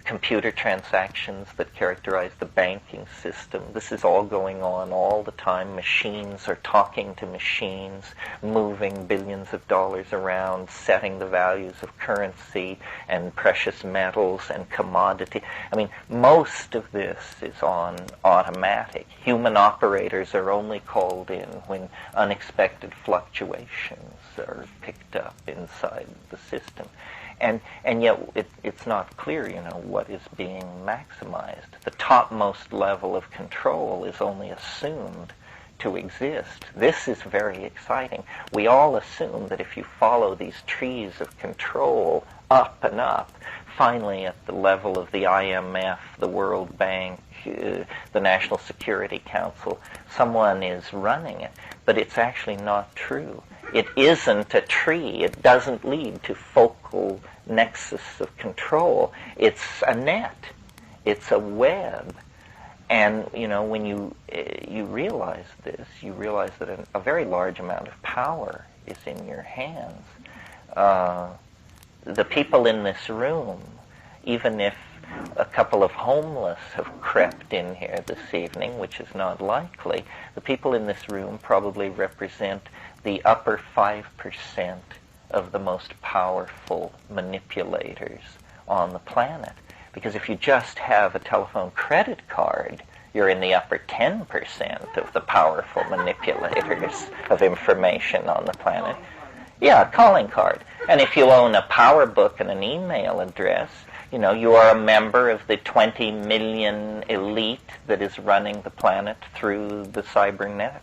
computer transactions that characterize the banking system. This is all going on all the time. Machines are talking to machines, moving billions of dollars around, setting the values of currency and precious metals and commodity. I mean, most of this is on automatic. Human operators are only called in when unexpected fluctuations are picked up inside the system. And yet it's not clear, you know, what is being maximized. The topmost level of control is only assumed to exist. This is very exciting. We all assume that if you follow these trees of control up and up, finally at the level of the IMF, the World Bank, the National Security Council, someone is running it. But it's actually not true. It isn't a tree. It doesn't lead to focal nexus of control. It's a net. It's a web. And, you know, when you realize this, you realize that a very large amount of power is in your hands. The people in this room, even if a couple of homeless have crept in here this evening, which is not likely, the people in this room probably represent the upper 5% of the most powerful manipulators on the planet. Because if you just have a telephone credit card, you're in the upper 10% of the powerful manipulators of information on the planet. Yeah, a calling card. And if you own a power book and an email address, you are a member of the 20 million elite that is running the planet through the cybernet.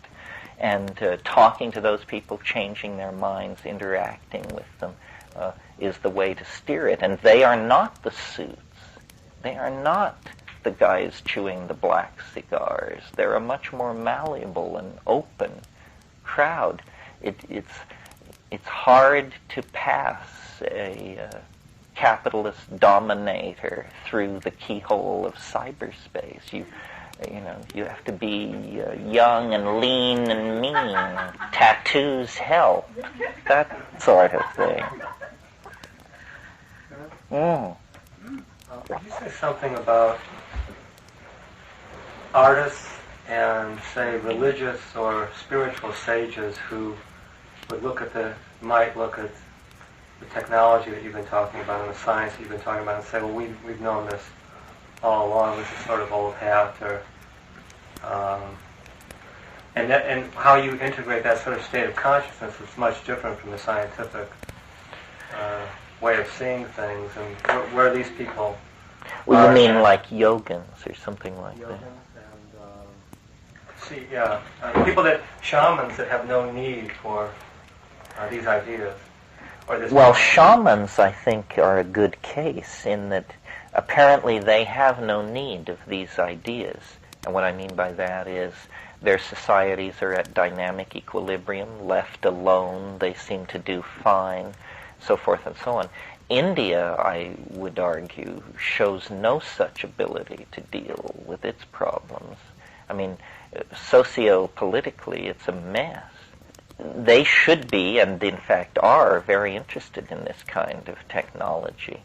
And talking to those people, changing their minds, interacting with them, is the way to steer it. And they are not the suits. They are not the guys chewing the black cigars. They're a much more malleable and open crowd. It's hard to pass a capitalist dominator through the keyhole of cyberspace. You have to be young and lean and mean. Tattoos help. That sort of thing. Could you say something about artists and, say, religious or spiritual sages who would might look at the technology that you've been talking about and the science that you've been talking about and say, well, we've known this all along. This is sort of old hat, or and how you integrate that sort of state of consciousness is much different from the scientific way of seeing things. And where these people? Well, you mean like yogins or something like that? Shamans that have no need for these ideas. Well, shamans, I think, are a good case in that apparently they have no need of these ideas. And what I mean by that is their societies are at dynamic equilibrium, left alone, they seem to do fine, so forth and so on. India, I would argue, shows no such ability to deal with its problems. I mean, socio-politically, it's a mess. They should be, and in fact are, very interested in this kind of technology.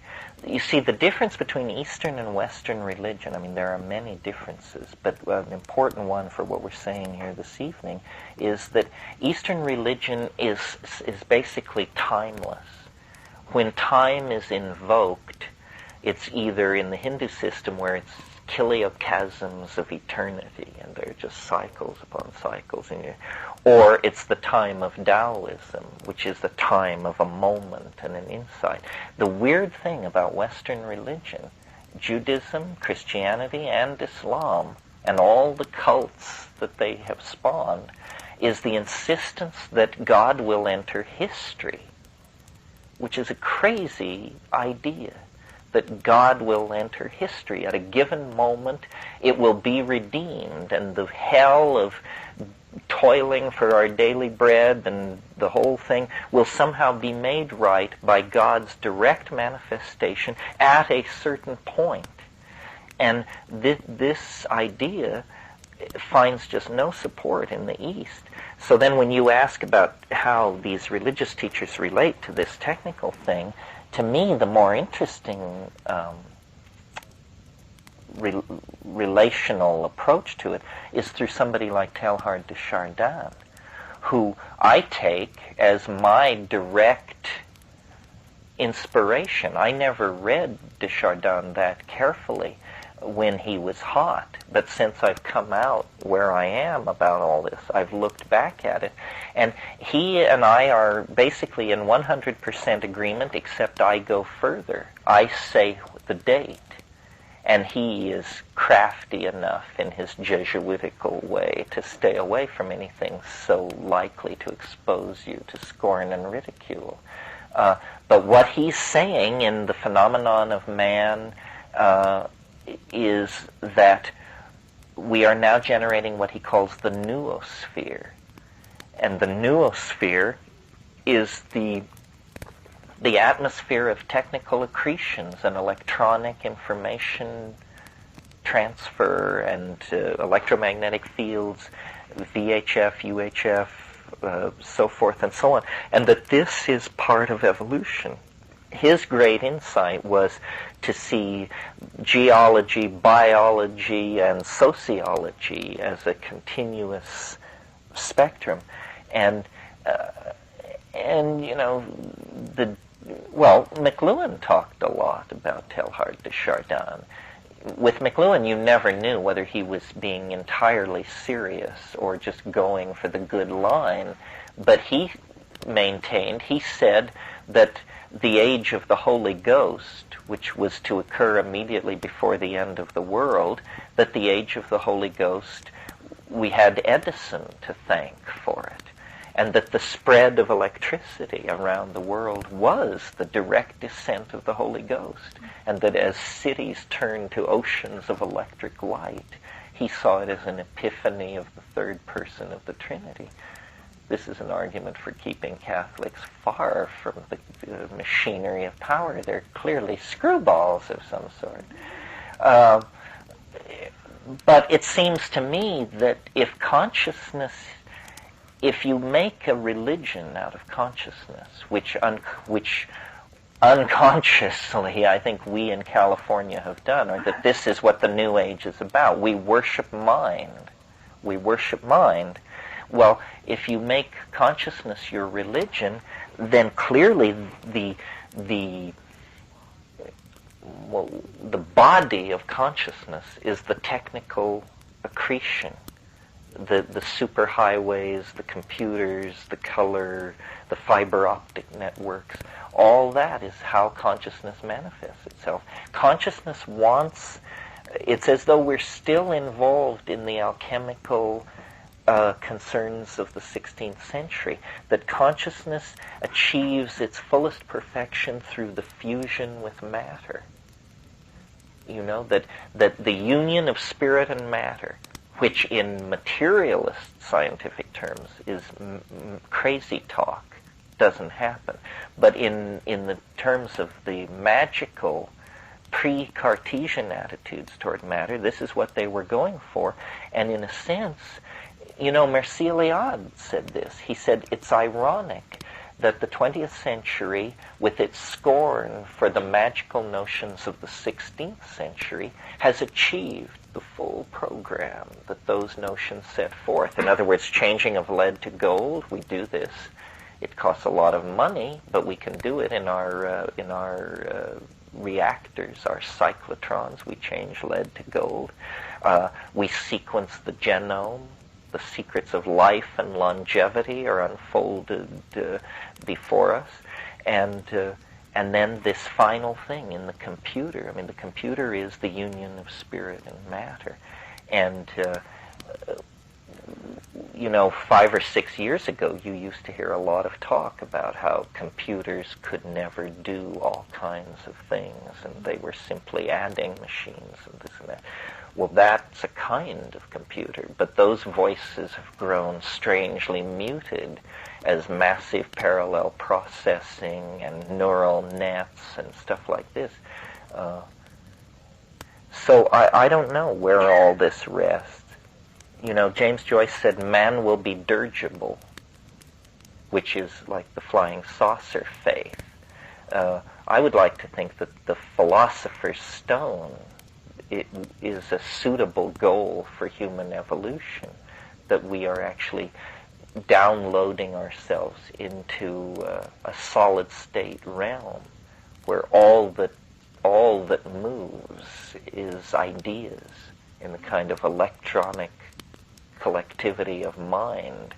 You see, the difference between Eastern and Western religion, I mean, there are many differences, but an important one for what we're saying here this evening is that Eastern religion is basically timeless. When time is invoked, it's either in the Hindu system where it's chasms of eternity, and they're just cycles upon cycles, or it's the time of Taoism, which is the time of a moment and an insight. The weird thing about Western religion, Judaism, Christianity, and Islam, and all the cults that they have spawned, is the insistence that God will enter history, which is a crazy idea. That God will enter history. At a given moment, it will be redeemed, and the hell of toiling for our daily bread and the whole thing will somehow be made right by God's direct manifestation at a certain point. And this idea finds just no support in the East. So then when you ask about how these religious teachers relate to this technical thing, to me, the more interesting relational approach to it is through somebody like Teilhard de Chardin, who I take as my direct inspiration. I never read de Chardin that carefully when he was hot, but since I've come out where I am about all this, I've looked back at it, and he and I are basically in 100% agreement, except I go further. I say the date, and he is crafty enough in his Jesuitical way to stay away from anything so likely to expose you to scorn and ridicule. But what he's saying in The Phenomenon of Man is that we are now generating what he calls the noosphere. And the noosphere is the atmosphere of technical accretions and electronic information transfer and electromagnetic fields, VHF, UHF, so forth and so on. And that this is part of evolution. his great insight was to see geology, biology, and sociology as a continuous spectrum, and McLuhan talked a lot about Teilhard de Chardin. With McLuhan, you never knew whether he was being entirely serious or just going for the good line, but he said that the age of the Holy Ghost, which was to occur immediately before the end of the world, that the age of the Holy Ghost, we had Edison to thank for it, and that the spread of electricity around the world was the direct descent of the Holy Ghost, and that as cities turned to oceans of electric light, he saw it as an epiphany of the third person of the Trinity. This is an argument for keeping Catholics far from the machinery of power. They're clearly screwballs of some sort. But it seems to me that if you make a religion out of consciousness, which unconsciously I think we in California have done, or that this is what the New Age is about, we worship mind. We worship mind. Well, if you make consciousness your religion, then clearly the body of consciousness is the technical accretion, the superhighways, the computers, the color, the fiber optic networks. All that is how consciousness manifests itself. Consciousness it's as though we're still involved in the alchemical concerns of the 16th century, that consciousness achieves its fullest perfection through the fusion with matter. You know, that the union of spirit and matter, which in materialist scientific terms is crazy talk, doesn't happen. But in the terms of the magical pre-Cartesian attitudes toward matter, this is what they were going for. And in a sense, Mircea Eliade said this. He said, it's ironic that the 20th century, with its scorn for the magical notions of the 16th century, has achieved the full program that those notions set forth. In other words, changing of lead to gold, we do this. It costs a lot of money, but we can do it in our reactors, our cyclotrons. We change lead to gold. We sequence the genome. The secrets of life and longevity are unfolded before us, and then this final thing in the computer. I mean, the computer is the union of spirit and matter, and 5 or 6 years ago, you used to hear a lot of talk about how computers could never do all kinds of things, and they were simply adding machines and this and that. Well, that's a kind of computer, but those voices have grown strangely muted as massive parallel processing and neural nets and stuff like this. So I don't know where all this rests. James Joyce said man will be dirigible, which is like the flying saucer faith. I would like to think that the philosopher's stone it is a suitable goal for human evolution, that we are actually downloading ourselves into a solid state realm where all that moves is ideas in the kind of electronic collectivity of mind,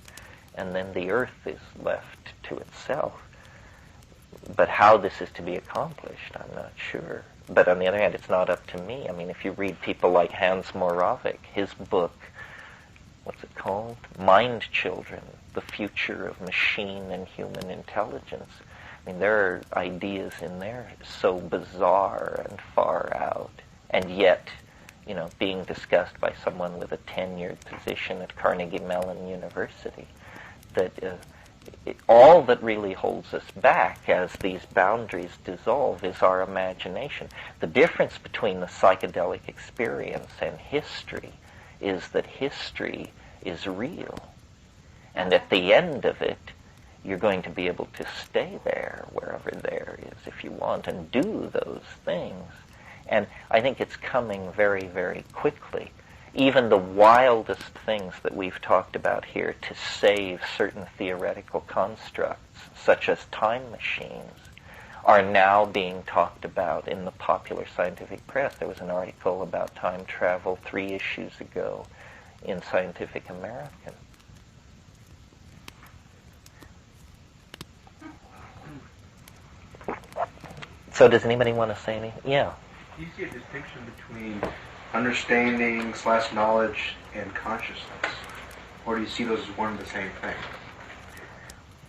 and then the earth is left to itself. But how this is to be accomplished, I'm not sure. But on the other hand, it's not up to me. I mean, if you read people like Hans Moravec, his book, what's it called? Mind Children, The Future of Machine and Human Intelligence. I mean, there are ideas in there so bizarre and far out, and yet, being discussed by someone with a tenured position at Carnegie Mellon University, that all that really holds us back as these boundaries dissolve is our imagination. The difference between the psychedelic experience and history is that history is real. And at the end of it, you're going to be able to stay there, wherever there is, if you want, and do those things. And I think it's coming very, very quickly. Even the wildest things that we've talked about here to save certain theoretical constructs, such as time machines, are now being talked about in the popular scientific press. There was an article about time travel 3 issues ago in Scientific American. So does anybody want to say anything? Yeah. Do you see a distinction between understanding / knowledge and consciousness? Or do you see those as one and the same thing?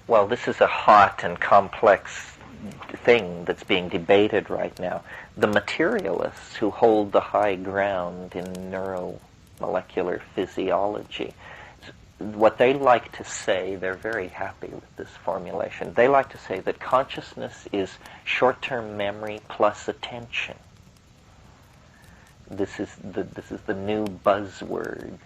Well, this is a hot and complex thing that's being debated right now. The materialists who hold the high ground in neuromolecular physiology, what they like to say, they're very happy with this formulation, they like to say that consciousness is short-term memory plus attention. This is the new buzzword.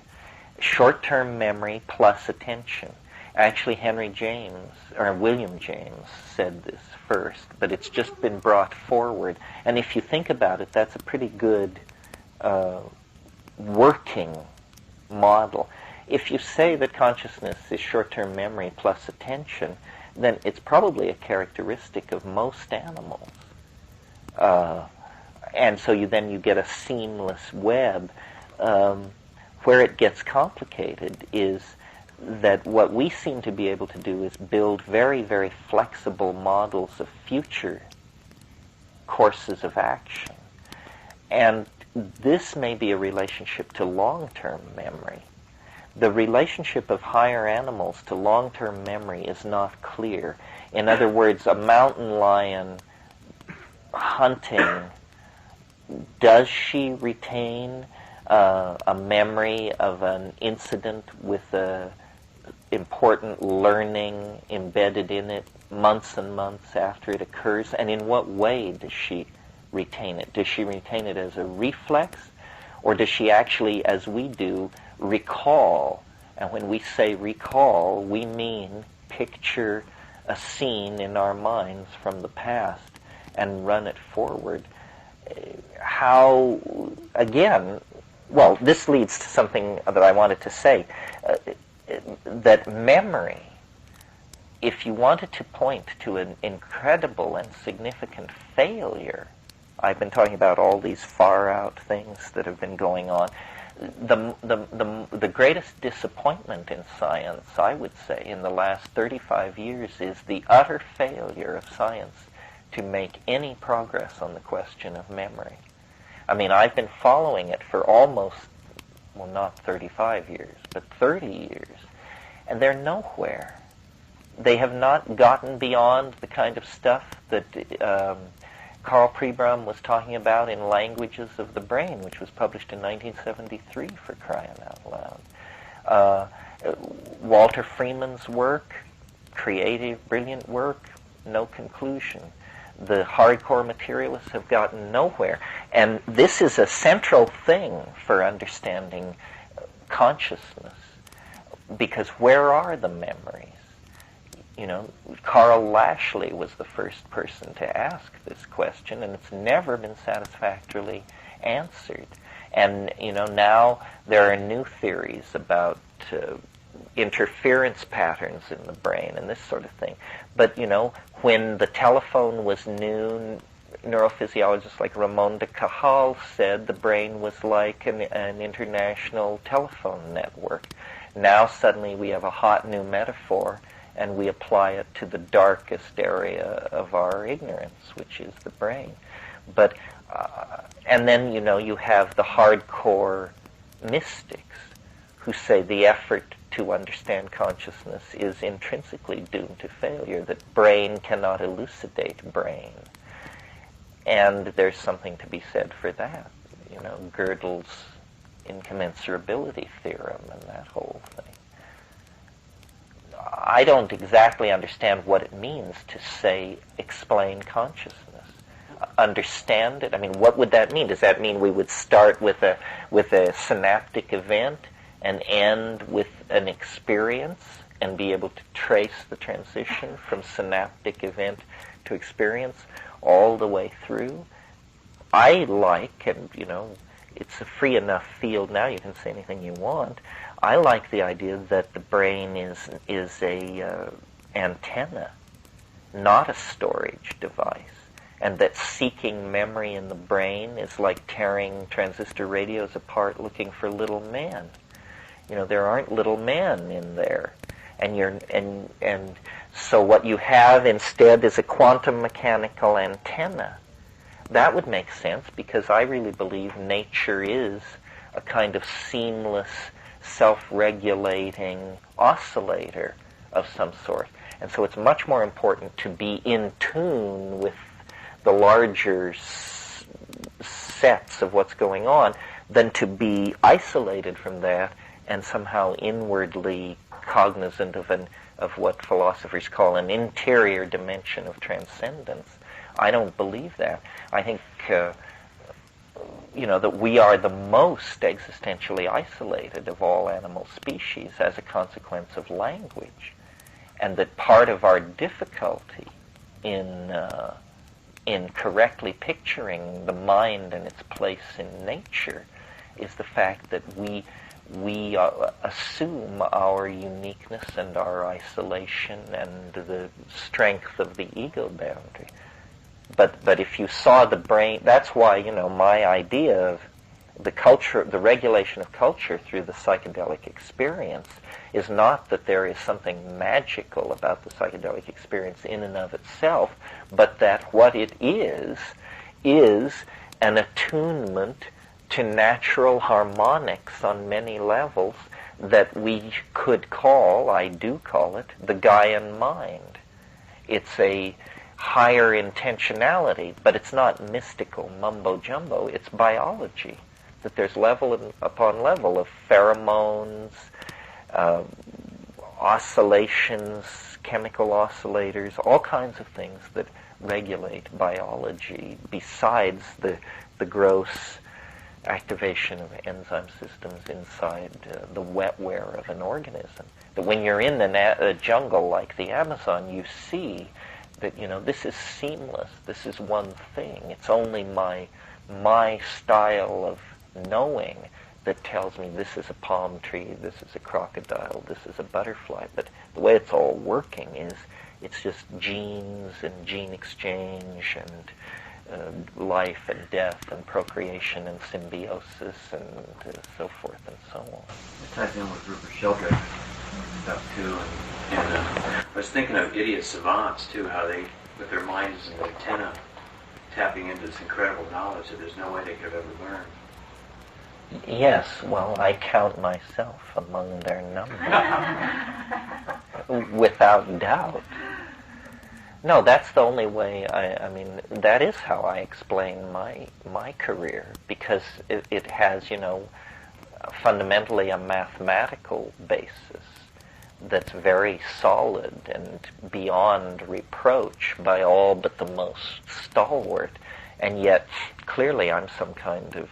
Short-term memory plus attention. Actually, William James said this first, but it's just been brought forward. And if you think about it, that's a pretty good working model. If you say that consciousness is short-term memory plus attention, then it's probably a characteristic of most animals. And so you get a seamless web. Where it gets complicated is that what we seem to be able to do is build very, very flexible models of future courses of action. And this may be a relationship to long-term memory. The relationship of higher animals to long-term memory is not clear. In other words, a mountain lion hunting, does she retain a memory of an incident with a important learning embedded in it months and months after it occurs? And in what way does she retain it? Does she retain it as a reflex? Or does she actually, as we do, recall? And when we say recall, we mean picture a scene in our minds from the past and run it forward. How, again, well, this leads to something that I wanted to say, that memory, if you wanted to point to an incredible and significant failure, I've been talking about all these far-out things that have been going on, the greatest disappointment in science, I would say, in the last 35 years is the utter failure of science to make any progress on the question of memory. I mean, I've been following it for almost, well, not 35 years, but 30 years, and they're nowhere. They have not gotten beyond the kind of stuff that Carl Pribram was talking about in Languages of the Brain, which was published in 1973, for crying out loud. Walter Freeman's work, creative, brilliant work, no conclusion. The hardcore materialists have gotten nowhere. And this is a central thing for understanding consciousness, because where are the memories? You know, Carl Lashley was the first person to ask this question, and it's never been satisfactorily answered. And, you know, now there are new theories about interference patterns in the brain and this sort of thing. But, you know, when the telephone was new, neurophysiologists like Ramon de Cajal said the brain was like an international telephone network. Now suddenly we have a hot new metaphor, and we apply it to the darkest area of our ignorance, which is the brain. But, and then, you know, you have the hardcore mystics who say the effort to understand consciousness is intrinsically doomed to failure, that brain cannot elucidate brain. And there's something to be said for that. You know, Gödel's incommensurability theorem and that whole thing. I don't exactly understand what it means to say, explain consciousness. Understand it? I mean, what would that mean? Does that mean we would start with a synaptic event and end with an experience? and be able to trace the transition from synaptic event to experience all the way through. I like, and it's a free enough field now, you can say anything you want. I like the idea that the brain is a antenna, not a storage device, and that seeking memory in the brain is like tearing transistor radios apart looking for little men. There aren't little men in there. And so what you have instead is a quantum mechanical antenna. That would make sense, because I really believe nature is a kind of seamless, self-regulating oscillator of some sort. And so it's much more important to be in tune with the larger sets of what's going on than to be isolated from that and somehow inwardly cognizant of what philosophers call an interior dimension of transcendence. I don't believe that. I think, that we are the most existentially isolated of all animal species as a consequence of language, and that part of our difficulty in correctly picturing the mind and its place in nature is the fact that we assume our uniqueness and our isolation and the strength of the ego boundary. But if you saw the brain, that's why, my idea of the culture, the regulation of culture through the psychedelic experience is not that there is something magical about the psychedelic experience in and of itself, but that what it is an attunement to natural harmonics on many levels that we could call, I do call it, the Gaian mind. It's a higher intentionality, but it's not mystical mumbo-jumbo. It's biology, that there's level upon level of pheromones, oscillations, chemical oscillators, all kinds of things that regulate biology besides the gross activation of enzyme systems inside the wetware of an organism. That when you're in the jungle like the Amazon, you see that, this is seamless, this is one thing. It's only my style of knowing that tells me this is a palm tree, this is a crocodile, this is a butterfly. But the way it's all working is it's just genes and gene exchange and life and death and procreation and symbiosis and so forth and so on. It ties in with Rupert Sheldrake stuff too, and I was thinking of idiot savants too, how they, with their minds as an antenna, tapping into this incredible knowledge that there's no way they could have ever learned. Yes, well, I count myself among their number, without doubt. No, that's the only way. I mean, that is how I explain my career, because it has, fundamentally a mathematical basis that's very solid and beyond reproach by all but the most stalwart, and yet clearly I'm some kind of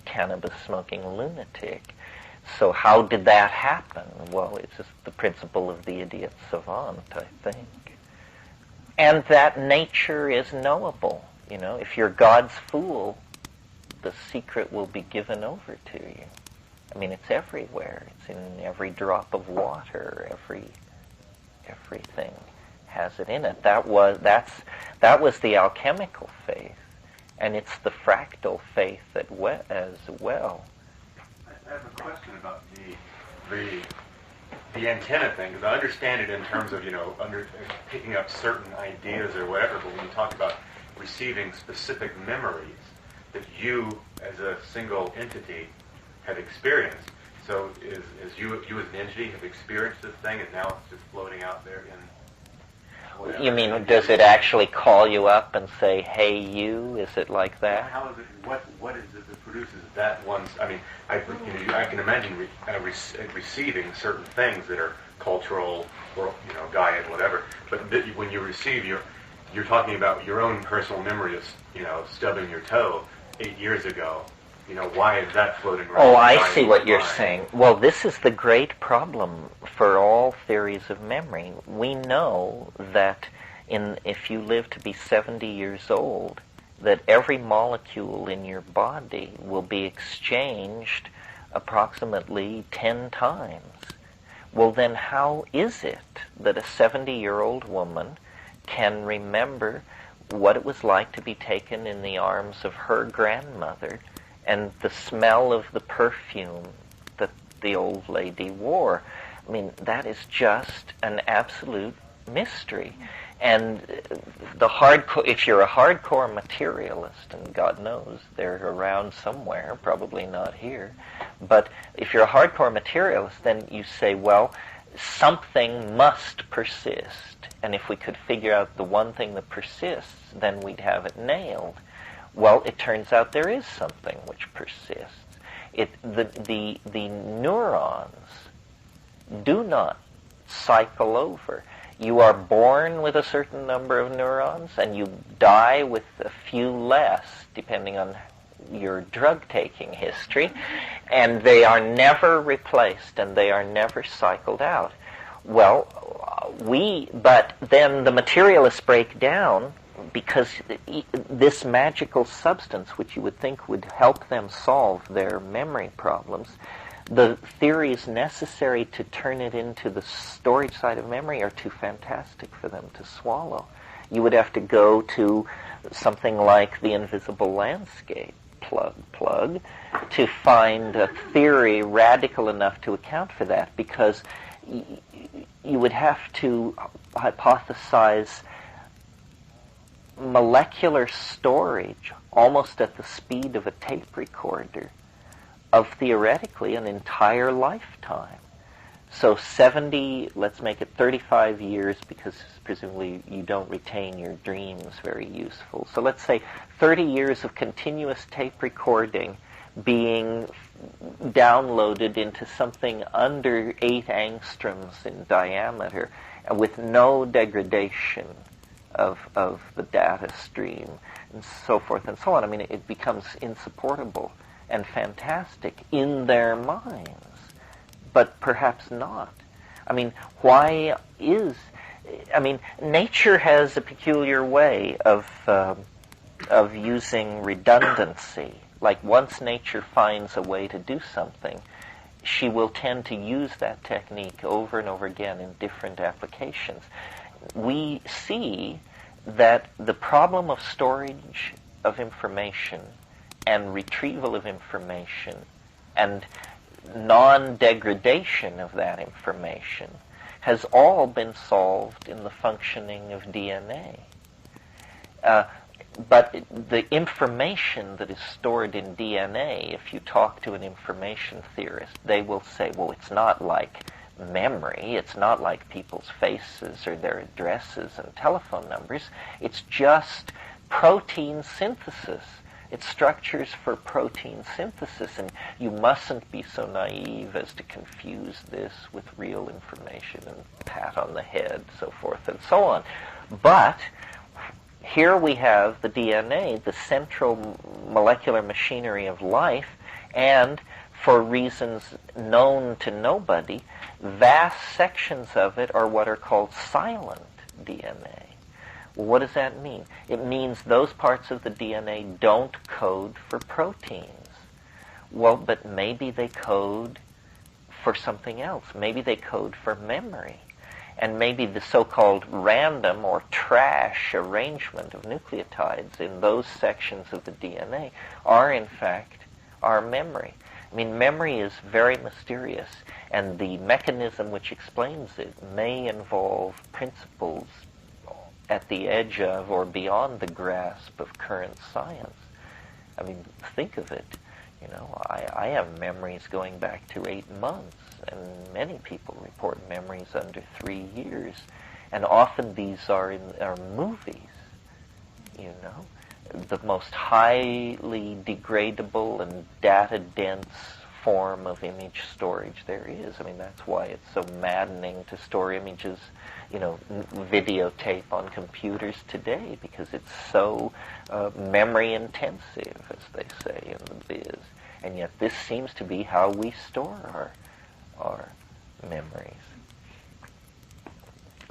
cannabis-smoking lunatic. So how did that happen? Well, it's just the principle of the idiot savant, I think. And that nature is knowable. If you're God's fool, the secret will be given over to you. I mean, it's everywhere. It's in every drop of water. Everything has it in it. That was the alchemical faith, and it's the fractal faith as well. I have a question about the antenna thing, because I understand it in terms of picking up certain ideas or whatever. But when you talk about receiving specific memories that you, as a single entity, have experienced. So is you as an entity have experienced this thing, and now it's just floating out there in whatever. You mean, does it actually call you up and say, "Hey, you"? Is it like that? How is it? What is it that produces that one? I mean, I can imagine receiving certain things that are cultural or Gaian, whatever. But when you receive, you're talking about your own personal memory of stubbing your toe 8 years ago, why is that floating around? Oh, in I my see what you're mind? saying. Well, this is the great problem for all theories of memory. We know that if you live to be 70 years old, that every molecule in your body will be exchanged approximately 10 times. Well, then how is it that a 70-year-old woman can remember what it was like to be taken in the arms of her grandmother and the smell of the perfume that the old lady wore? I mean, that is just an absolute mystery. And if you're a hardcore materialist, and God knows they're around somewhere, probably not here, but if you're a hardcore materialist, then you say, well, something must persist. And if we could figure out the one thing that persists, then we'd have it nailed. Well, it turns out there is something which persists. The neurons do not cycle over. You are born with a certain number of neurons, and you die with a few less, depending on your drug-taking history, and they are never replaced, and they are never cycled out. Well, but then the materialists break down because this magical substance, which you would think would help them solve their memory problems, the theories necessary to turn it into the storage side of memory are too fantastic for them to swallow. You would have to go to something like the invisible landscape, plug, to find a theory radical enough to account for that, because you would have to hypothesize molecular storage almost at the speed of a tape recorder of theoretically an entire lifetime. So 70, let's make it 35 years, because presumably you don't retain your dreams very useful. So let's say 30 years of continuous tape recording being downloaded into something under 8 angstroms in diameter with no degradation of the data stream and so forth and so on. I mean, it becomes insupportable and fantastic in their minds, but perhaps not. I mean, nature has a peculiar way of using redundancy. Like, once nature finds a way to do something, she will tend to use that technique over and over again in different applications. We see that the problem of storage of information and retrieval of information and non-degradation of that information has all been solved in the functioning of DNA. But the information that is stored in DNA, if you talk to an information theorist, they will say, well, it's not like memory, it's not like people's faces or their addresses and telephone numbers, it's just protein synthesis. It's structures for protein synthesis, and you mustn't be so naive as to confuse this with real information and pat on the head, so forth and so on. But here we have the DNA, the central molecular machinery of life, and for reasons known to nobody, vast sections of it are what are called silent DNA. Well, what does that mean? It means those parts of the DNA don't code for proteins. Well, but maybe they code for something else. Maybe they code for memory. And maybe the so-called random or trash arrangement of nucleotides in those sections of the DNA are, in fact, our memory. I mean, memory is very mysterious, and the mechanism which explains it may involve principles at the edge of or beyond the grasp of current science. I mean, think of it. You know, I have memories going back to 8 months, and many people report memories under 3 years. And often these are movies, you know, the most highly degradable and data-dense form of image storage there is. I mean, that's why it's so maddening to store images, videotape on computers today, because it's so memory intensive, as they say in the biz. And yet this seems to be how we store our memories.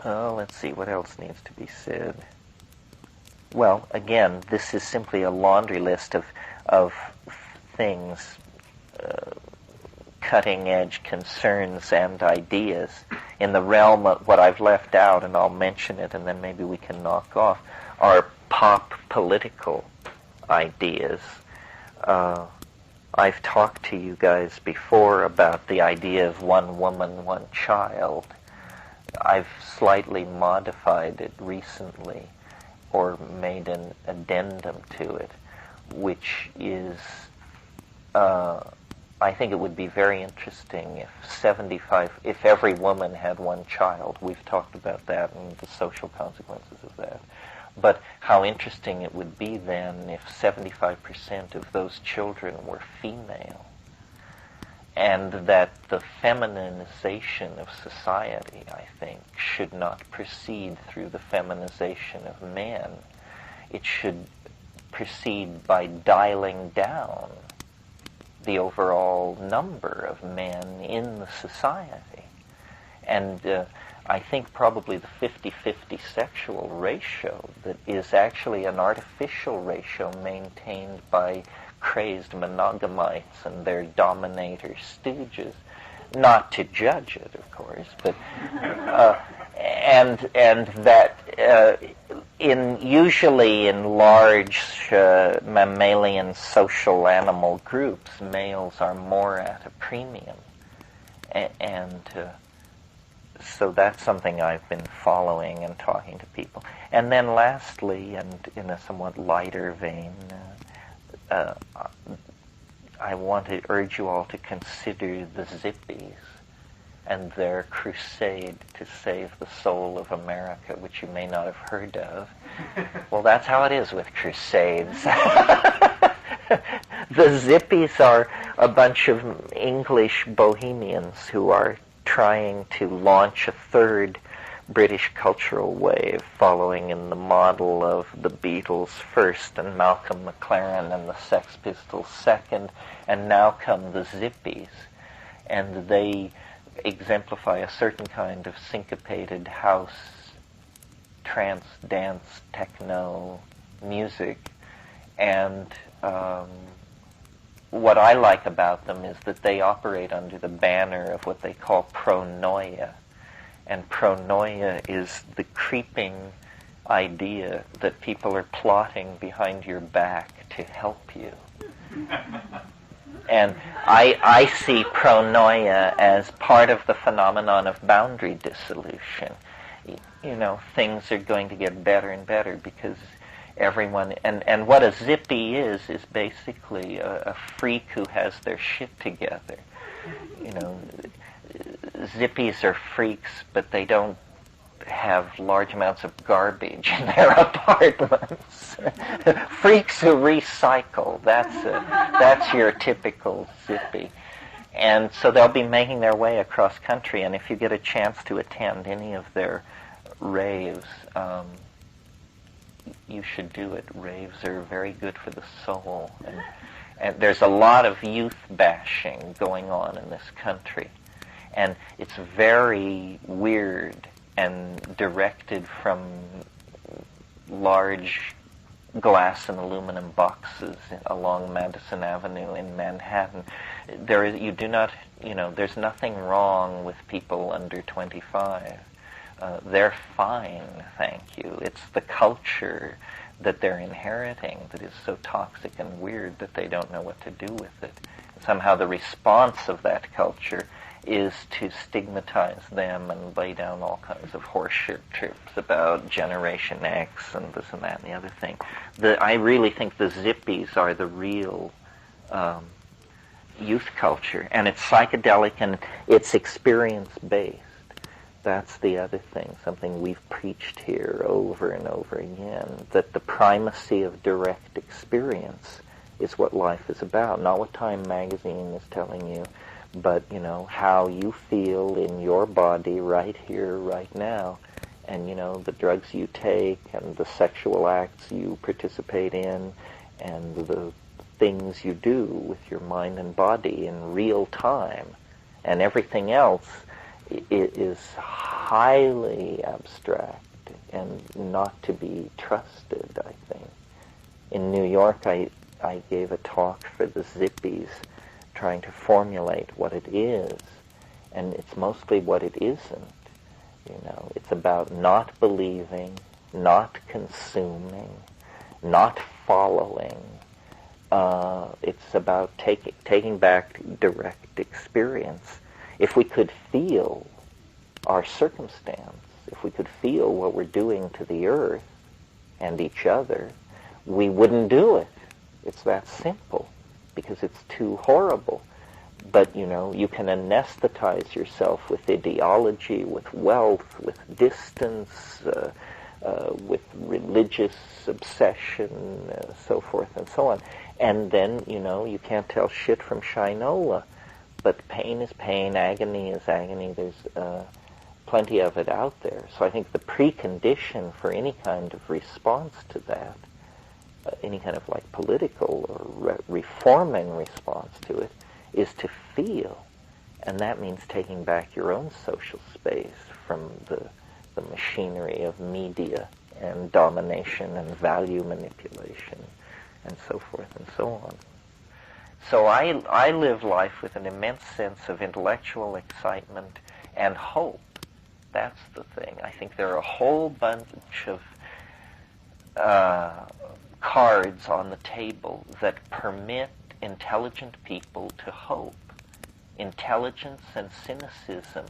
Oh, let's see, what else needs to be said? Well, again, this is simply a laundry list of things, cutting-edge concerns and ideas in the realm of what I've left out, and I'll mention it, and then maybe we can knock off, are pop political ideas. I've talked to you guys before about the idea of one woman, one child. I've slightly modified it recently, or made an addendum to it, which is, I think it would be very interesting if every woman had one child. We've talked about that and the social consequences of that. But how interesting it would be then if 75% of those children were female, and that the feminization of society, I think, should not proceed through the feminization of men. It should proceed by dialing down the overall number of men in the society. And I think probably the 50-50 sexual ratio that is actually an artificial ratio maintained by crazed monogamites and their dominator stooges. Not to judge it, of course, but and that usually in large mammalian social animal groups, males are more at a premium, and so that's something I've been following and talking to people. And then lastly, and in a somewhat lighter vein, I want to urge you all to consider the Zippies and their crusade to save the soul of America, which you may not have heard of. Well, that's how it is with crusades. The Zippies are a bunch of English bohemians who are trying to launch a third British cultural wave, following in the model of the Beatles first and Malcolm McLaren and the Sex Pistols second, and now come the Zippies. And they exemplify a certain kind of syncopated house, trance, dance, techno music. And what I like about them is that they operate under the banner of what they call pronoia. And pronoia is the creeping idea that people are plotting behind your back to help you. And I see pronoia as part of the phenomenon of boundary dissolution. Things are going to get better and better because everyone, and what a zippy is basically a freak who has their shit together. Zippies are freaks, but they don't have large amounts of garbage in their apartments. Freaks who recycle, that's your typical zippy. And so they'll be making their way across country, and if you get a chance to attend any of their raves, you should do it. Raves are very good for the soul. And there's a lot of youth bashing going on in this country. And it's very weird and directed from large glass and aluminum boxes along Madison Avenue in Manhattan. There's nothing wrong with people under 25. They're fine, thank you. It's the culture that they're inheriting that is so toxic and weird that they don't know what to do with it. Somehow the response of that culture is to stigmatize them and lay down all kinds of horseshit trips about Generation X and this and that and the other thing. I really think the Zippies are the real youth culture, and it's psychedelic and it's experience-based. That's the other thing, something we've preached here over and over again, that the primacy of direct experience is what life is about. Not what Time magazine is telling you, but, how you feel in your body right here, right now. And, the drugs you take and the sexual acts you participate in and the things you do with your mind and body in real time. And everything else is highly abstract and not to be trusted, I think. In New York, I gave a talk for the Zippies trying to formulate what it is, and it's mostly what it isn't. It's about not believing, not consuming, not following. It's about taking back direct experience. If we could feel our circumstance, if we could feel what we're doing to the earth and each other, we wouldn't do it. It's that simple, because it's too horrible. But, you can anesthetize yourself with ideology, with wealth, with distance, with religious obsession, so forth and so on. And then, you can't tell shit from shinola. But pain is pain, agony is agony. There's plenty of it out there. So I think the precondition for any kind of response to that, any kind of political or reforming response to it, is to feel. And that means taking back your own social space from the machinery of media and domination and value manipulation and so forth and so on. So I live life with an immense sense of intellectual excitement and hope. That's the thing. I think there are a whole bunch of cards on the table that permit intelligent people to hope. Intelligence and cynicism,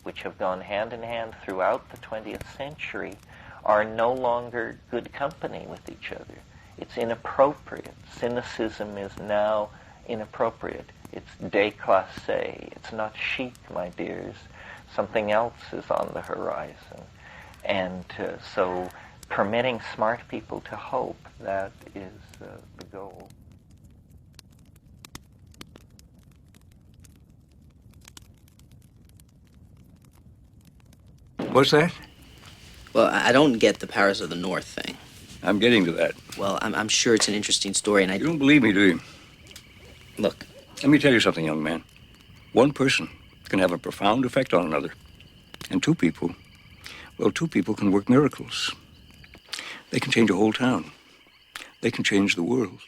which have gone hand in hand throughout the 20th century, are no longer good company with each other. It's inappropriate. Cynicism is now inappropriate. It's déclassé. It's not chic, my dears. Something else is on the horizon. And so permitting smart people to hope, that is the goal. What's that? Well, I don't get the powers of the North thing. I'm getting to that. Well, I'm sure it's an interesting story, and You don't believe me, do you? Look. Let me tell you something, young man. One person can have a profound effect on another. And two people can work miracles. They can change a whole town. They can change the world.